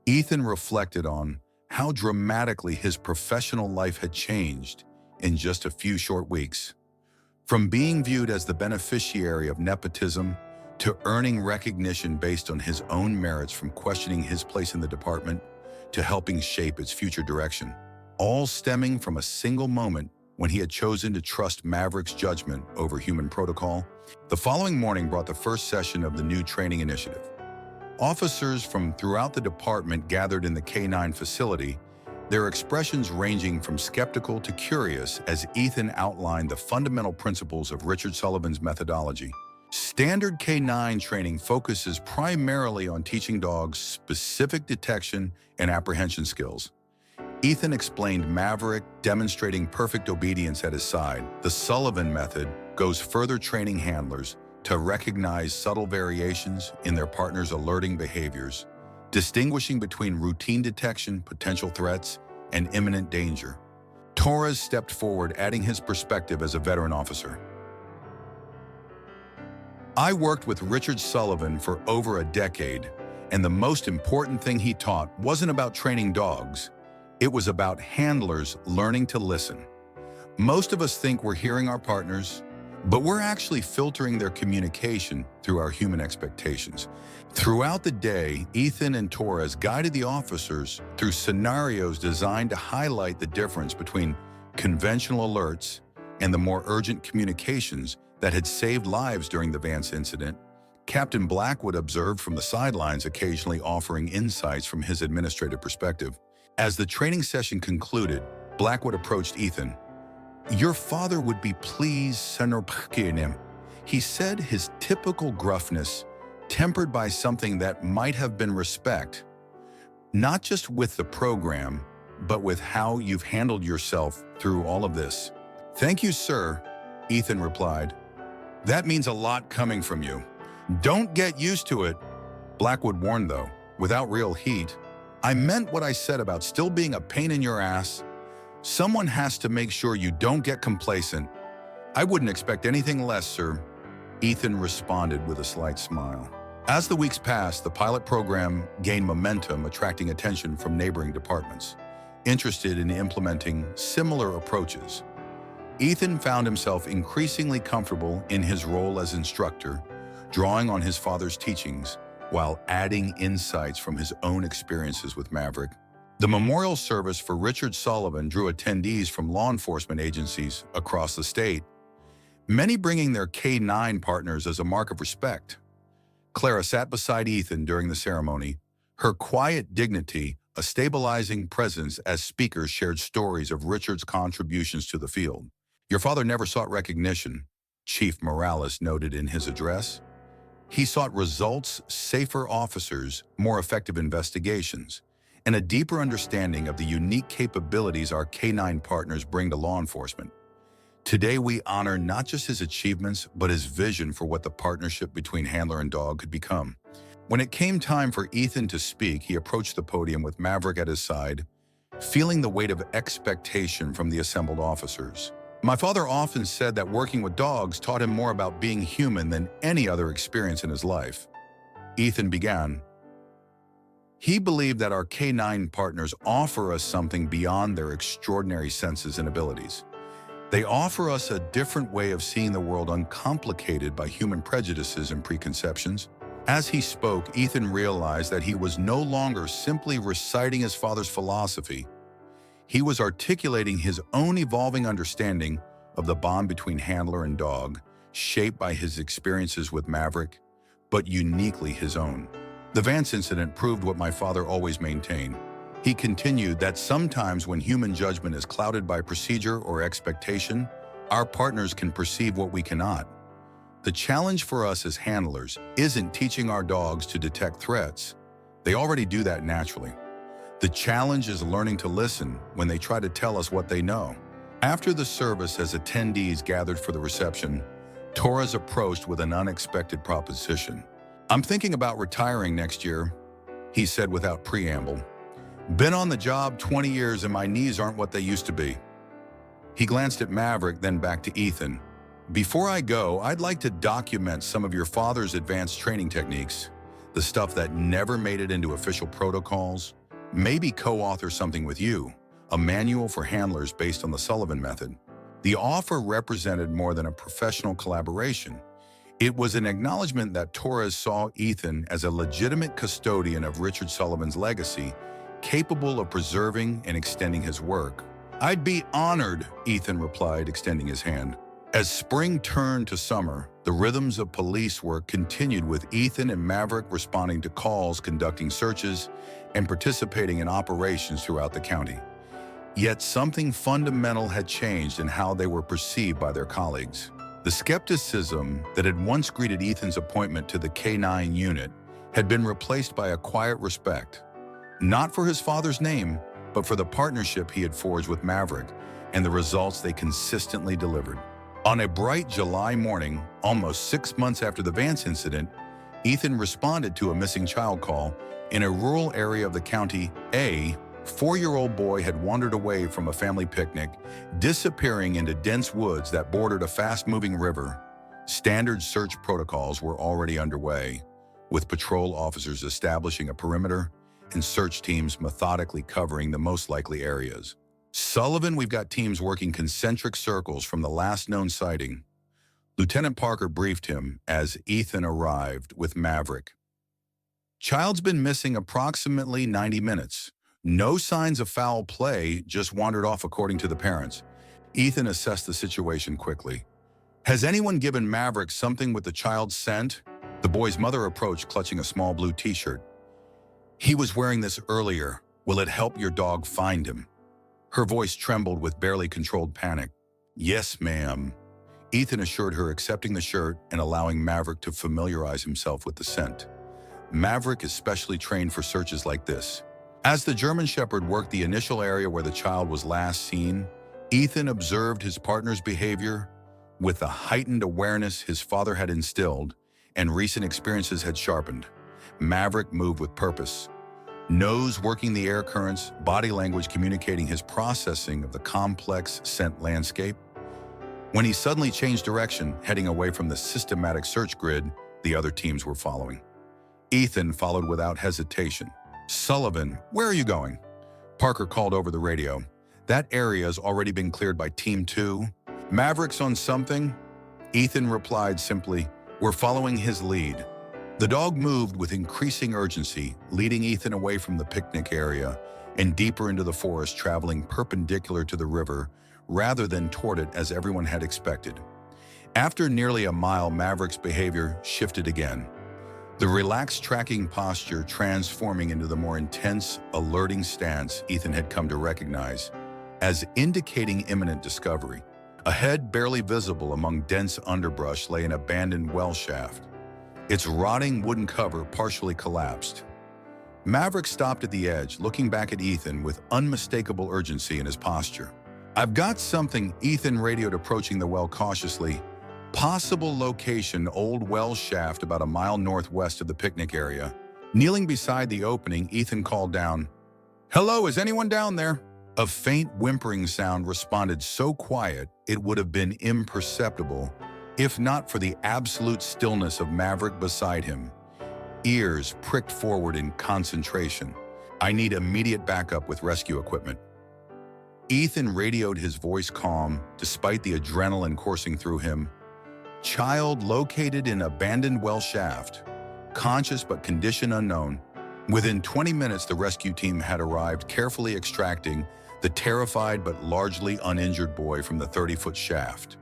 Ethan reflected on how dramatically his professional life had changed in just a few short weeks. From being viewed as the beneficiary of nepotism to earning recognition based on his own merits, from questioning his place in the department to helping shape its future direction, all stemming from a single moment when he had chosen to trust Maverick's judgment over human protocol. The following morning brought the first session of the new training initiative. Officers from throughout the department gathered in the K9 facility, their expressions ranging from skeptical to curious as Ethan outlined the fundamental principles of Richard Sullivan's methodology. Standard K9 training focuses primarily on teaching dogs specific detection and apprehension skills. Ethan explained Maverick, demonstrating perfect obedience at his side. The Sullivan method goes further, training handlers to recognize subtle variations in their partner's alerting behaviors, distinguishing between routine detection, potential threats, and imminent danger. Torres stepped forward, adding his perspective as a veteran officer. I worked with Richard Sullivan for over a decade, and the most important thing he taught wasn't about training dogs. It was about handlers learning to listen. Most of us think we're hearing our partners, but we're actually filtering their communication through our human expectations. Throughout the day, Ethan and Torres guided the officers through scenarios designed to highlight the difference between conventional alerts and the more urgent communications that had saved lives during the Vance incident. Captain Blackwood observed from the sidelines, occasionally offering insights from his administrative perspective. As the training session concluded, Blackwood approached Ethan. Your father would be pleased, Senor Pkinem, he said, his typical gruffness tempered by something that might have been respect, not just with the program, but with how you've handled yourself through all of this. Thank you, sir, Ethan replied. That means a lot coming from you. Don't get used to it, Blackwood warned, though, without real heat. I meant what I said about still being a pain in your ass. Someone has to make sure you don't get complacent. I wouldn't expect anything less, sir, Ethan responded with a slight smile. As the weeks passed, the pilot program gained momentum, attracting attention from neighboring departments, interested in implementing similar approaches. Ethan found himself increasingly comfortable in his role as instructor, drawing on his father's teachings while adding insights from his own experiences with Maverick. The memorial service for Richard Sullivan drew attendees from law enforcement agencies across the state, many bringing their K-9 partners as a mark of respect. Clara sat beside Ethan during the ceremony, her quiet dignity a stabilizing presence as speakers shared stories of Richard's contributions to the field. "Your father never sought recognition," Chief Morales noted in his address. "He sought results, safer officers, more effective investigations, and a deeper understanding of the unique capabilities our K-9 partners bring to law enforcement. Today we honor not just his achievements, but his vision for what the partnership between handler and dog could become." When it came time for Ethan to speak, he approached the podium with Maverick at his side, feeling the weight of expectation from the assembled officers. "My father often said that working with dogs taught him more about being human than any other experience in his life." Ethan began. "He believed that our K-9 partners offer us something beyond their extraordinary senses and abilities. They offer us a different way of seeing the world, uncomplicated by human prejudices and preconceptions." As he spoke, Ethan realized that he was no longer simply reciting his father's philosophy. He was articulating his own evolving understanding of the bond between handler and dog, shaped by his experiences with Maverick, but uniquely his own. "The Vance incident proved what my father always maintained." He continued that sometimes when human judgment is clouded by procedure or expectation, our partners can perceive what we cannot. The challenge for us as handlers isn't teaching our dogs to detect threats. They already do that naturally. The challenge is learning to listen when they try to tell us what they know. After the service, as attendees gathered for the reception, Torres approached with an unexpected proposition. "I'm thinking about retiring next year," he said without preamble. "Been on the job 20 years and my knees aren't what they used to be." He glanced at Maverick, then back to Ethan. "Before I go, I'd like to document some of your father's advanced training techniques, the stuff that never made it into official protocols, maybe co-author something with you, a manual for handlers based on the Sullivan method." The offer represented more than a professional collaboration. It was an acknowledgement that Torres saw Ethan as a legitimate custodian of Richard Sullivan's legacy, capable of preserving and extending his work. "I'd be honored," Ethan replied, extending his hand. As spring turned to summer, the rhythms of police work continued, with Ethan and Maverick responding to calls, conducting searches, and participating in operations throughout the county. Yet something fundamental had changed in how they were perceived by their colleagues. The skepticism that had once greeted Ethan's appointment to the K-9 unit had been replaced by a quiet respect, not for his father's name, but for the partnership he had forged with Maverick and the results they consistently delivered. On a bright July morning, almost 6 months after the Vance incident, Ethan responded to a missing child call. In a rural area of the county, a 4-year-old boy had wandered away from a family picnic, disappearing into dense woods that bordered a fast-moving river. Standard search protocols were already underway, with patrol officers establishing a perimeter and search teams methodically covering the most likely areas. "Sullivan, we've got teams working concentric circles from the last known sighting," Lieutenant Parker briefed him as Ethan arrived with Maverick. "Child's been missing approximately 90 minutes. No signs of foul play, just wandered off according to the parents." Ethan assessed the situation quickly. "Has anyone given Maverick something with the child's scent?" The boy's mother approached, clutching a small blue t-shirt. "He was wearing this earlier. Will it help your dog find him?" Her voice trembled with barely controlled panic. "Yes, ma'am," Ethan assured her, accepting the shirt and allowing Maverick to familiarize himself with the scent. Maverick is specially trained for searches like this. As the German Shepherd worked the initial area where the child was last seen, Ethan observed his partner's behavior with the heightened awareness his father had instilled and recent experiences had sharpened. Maverick moved with purpose, nose working the air currents, body language communicating his processing of the complex scent landscape. When he suddenly changed direction, heading away from the systematic search grid the other teams were following, Ethan followed without hesitation. "Sullivan, where are you going?" Parker called over the radio. "That area's already been cleared by Team 2. Maverick's on something." Ethan replied simply, were following his lead. The dog moved with increasing urgency, leading Ethan away from the picnic area and deeper into the forest, traveling perpendicular to the river rather than toward it as everyone had expected. After nearly a mile, Maverick's behavior shifted again. The relaxed tracking posture transforming into the more intense, alerting stance Ethan had come to recognize as indicating imminent discovery. A head barely visible among dense underbrush lay an abandoned well shaft, its rotting wooden cover partially collapsed. Maverick stopped at the edge, looking back at Ethan with unmistakable urgency in his posture. "I've got something," Ethan radioed, approaching the well cautiously. "Possible location, old well shaft about a mile northwest of the picnic area." Kneeling beside the opening, Ethan called down, "Hello, is anyone down there?" A faint whimpering sound responded, so quiet it would have been imperceptible if not for the absolute stillness of Maverick beside him. Ears pricked forward in concentration. "I need immediate backup with rescue equipment." Ethan radioed, his voice calm despite the adrenaline coursing through him. "Child located in abandoned well shaft. Conscious but condition unknown." Within 20 minutes, the rescue team had arrived, carefully extracting the terrified but largely uninjured boy from the 30-foot shaft.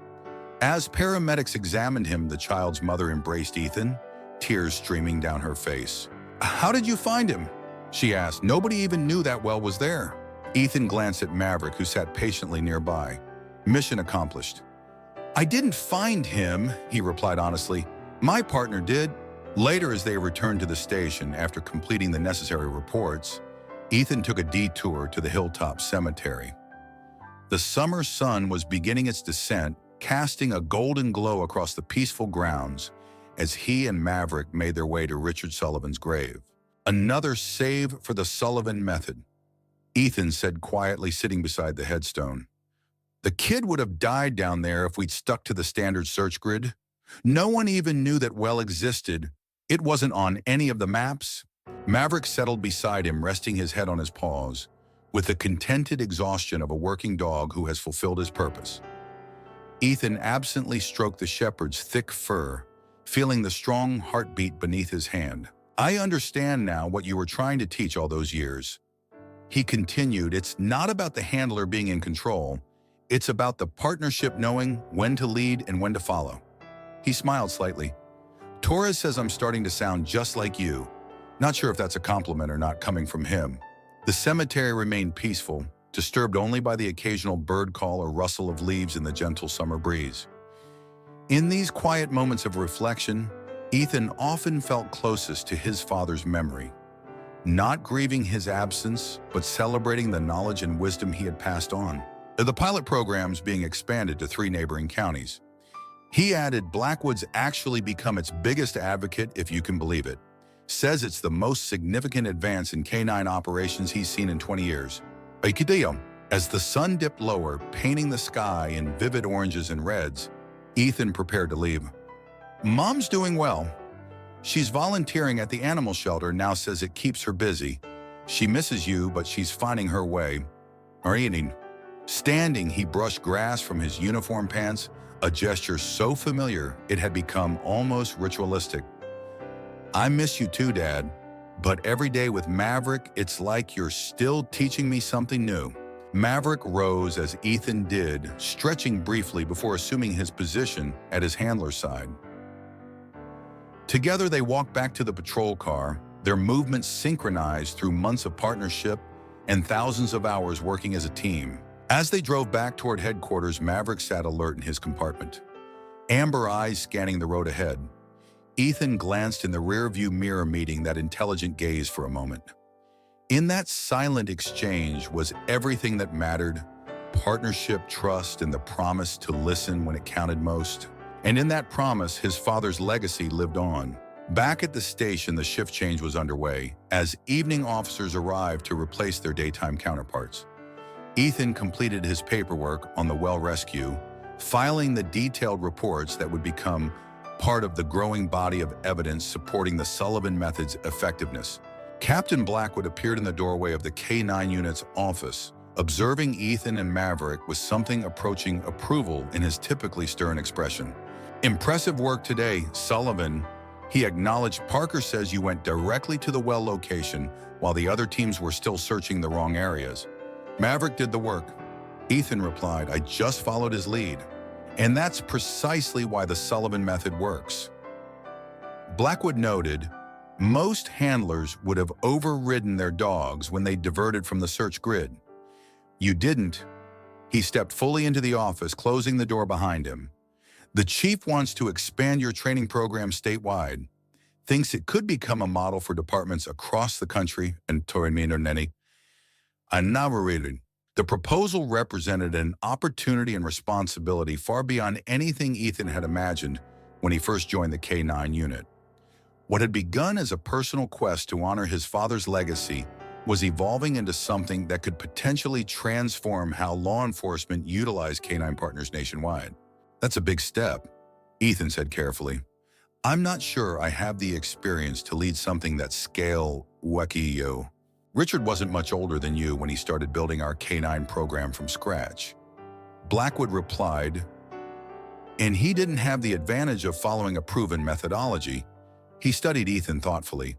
As paramedics examined him, the child's mother embraced Ethan, tears streaming down her face. "How did you find him?" she asked. "Nobody even knew that well was there." Ethan glanced at Maverick, who sat patiently nearby. "Mission accomplished." "I didn't find him," he replied honestly. "My partner did." Later, as they returned to the station after completing the necessary reports, Ethan took a detour to the hilltop cemetery. The summer sun was beginning its descent, casting a golden glow across the peaceful grounds as he and Maverick made their way to Richard Sullivan's grave. "Another save for the Sullivan method," Ethan said quietly, sitting beside the headstone. "The kid would have died down there if we'd stuck to the standard search grid. No one even knew that well existed. It wasn't on any of the maps." Maverick settled beside him, resting his head on his paws, with the contented exhaustion of a working dog who has fulfilled his purpose. Ethan absently stroked the shepherd's thick fur, feeling the strong heartbeat beneath his hand. "I understand now what you were trying to teach all those years." He continued, "It's not about the handler being in control. It's about the partnership knowing when to lead and when to follow." He smiled slightly. "Torres says I'm starting to sound just like you." Not sure if that's a compliment or not coming from him. The cemetery remained peaceful, disturbed only by the occasional bird call or rustle of leaves in the gentle summer breeze. In these quiet moments of reflection, Ethan often felt closest to his father's memory, not grieving his absence, but celebrating the knowledge and wisdom he had passed on. The pilot program's being expanded to 3 neighboring counties. He added, Blackwood's actually become its biggest advocate, if you can believe it. Says it's the most significant advance in canine operations he's seen in 20 years. As the sun dipped lower, painting the sky in vivid oranges and reds, Ethan prepared to leave. "Mom's doing well. She's volunteering at the animal shelter now, says it keeps her busy. She misses you, but she's finding her way." Standing, he brushed grass from his uniform pants, a gesture so familiar it had become almost ritualistic. "I miss you too, Dad. But every day with Maverick, it's like you're still teaching me something new." Maverick rose as Ethan did, stretching briefly before assuming his position at his handler's side. Together, they walked back to the patrol car, their movements synchronized through months of partnership and thousands of hours working as a team. As they drove back toward headquarters, Maverick sat alert in his compartment, amber eyes scanning the road ahead. Ethan glanced in the rearview mirror, meeting that intelligent gaze for a moment. In that silent exchange was everything that mattered: partnership, trust, and the promise to listen when it counted most. And in that promise, his father's legacy lived on. Back at the station, the shift change was underway as evening officers arrived to replace their daytime counterparts. Ethan completed his paperwork on the well rescue, filing the detailed reports that would become part of the growing body of evidence supporting the Sullivan method's effectiveness. Captain Blackwood appeared in the doorway of the K9 unit's office, observing Ethan and Maverick with something approaching approval in his typically stern expression. Impressive work today, Sullivan. He acknowledged. Parker says you went directly to the well location while the other teams were still searching the wrong areas. Maverick did the work. Ethan replied, I just followed his lead. And that's precisely why the Sullivan method works. Blackwood noted, most handlers would have overridden their dogs when they diverted from the search grid. You didn't. He stepped fully into the office, closing the door behind him. The chief wants to expand your training program statewide, thinks it could become a model for departments across the country, and the proposal represented an opportunity and responsibility far beyond anything Ethan had imagined when he first joined the K-9 unit. What had begun as a personal quest to honor his father's legacy was evolving into something that could potentially transform how law enforcement utilized K-9 partners nationwide. That's a big step, Ethan said carefully. I'm not sure I have the experience to lead something that scale Wekio. Richard wasn't much older than you when he started building our K-9 program from scratch. Blackwood replied, and he didn't have the advantage of following a proven methodology. He studied Ethan thoughtfully.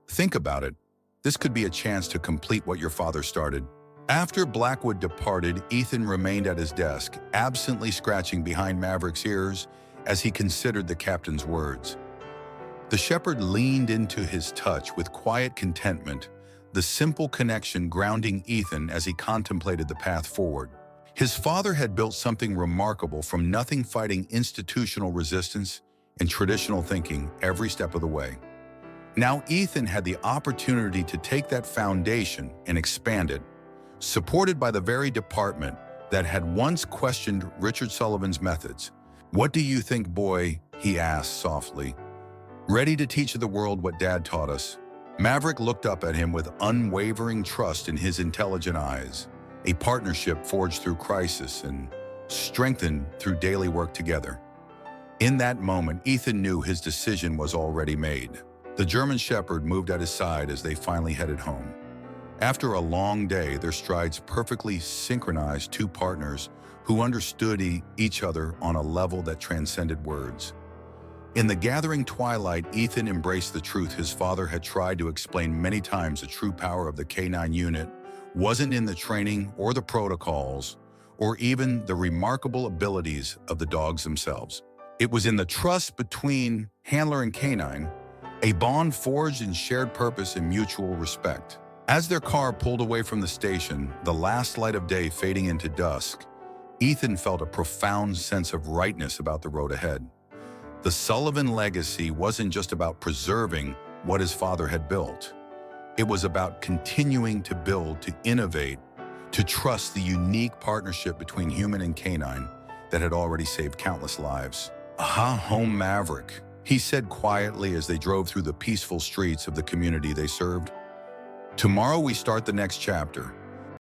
Think about it. This could be a chance to complete what your father started. After Blackwood departed, Ethan remained at his desk, absently scratching behind Maverick's ears as he considered the captain's words. The shepherd leaned into his touch with quiet contentment, the simple connection grounding Ethan as he contemplated the path forward. His father had built something remarkable from nothing, fighting institutional resistance and traditional thinking every step of the way. Now Ethan had the opportunity to take that foundation and expand it, supported by the very department that had once questioned Richard Sullivan's methods. What do you think, boy? He asked softly. Ready to teach the world what Dad taught us? Maverick looked up at him with unwavering trust in his intelligent eyes, a partnership forged through crisis and strengthened through daily work together. In that moment, Ethan knew his decision was already made. The German shepherd moved at his side as they finally headed home. After a long day, their strides perfectly synchronized, two partners who understood each other on a level that transcended words. In the gathering twilight, Ethan embraced the truth his father had tried to explain many times. The true power of the K-9 unit wasn't in the training or the protocols, or even the remarkable abilities of the dogs themselves. It was in the trust between handler and K-9, a bond forged in shared purpose and mutual respect. As their car pulled away from the station, the last light of day fading into dusk, Ethan felt a profound sense of rightness about the road ahead. The Sullivan legacy wasn't just about preserving what his father had built. It was about continuing to build, to innovate, to trust the unique partnership between human and canine that had already saved countless lives. "Aha, home, Maverick," he said quietly as they drove through the peaceful streets of the community they served. "Tomorrow we start the next chapter.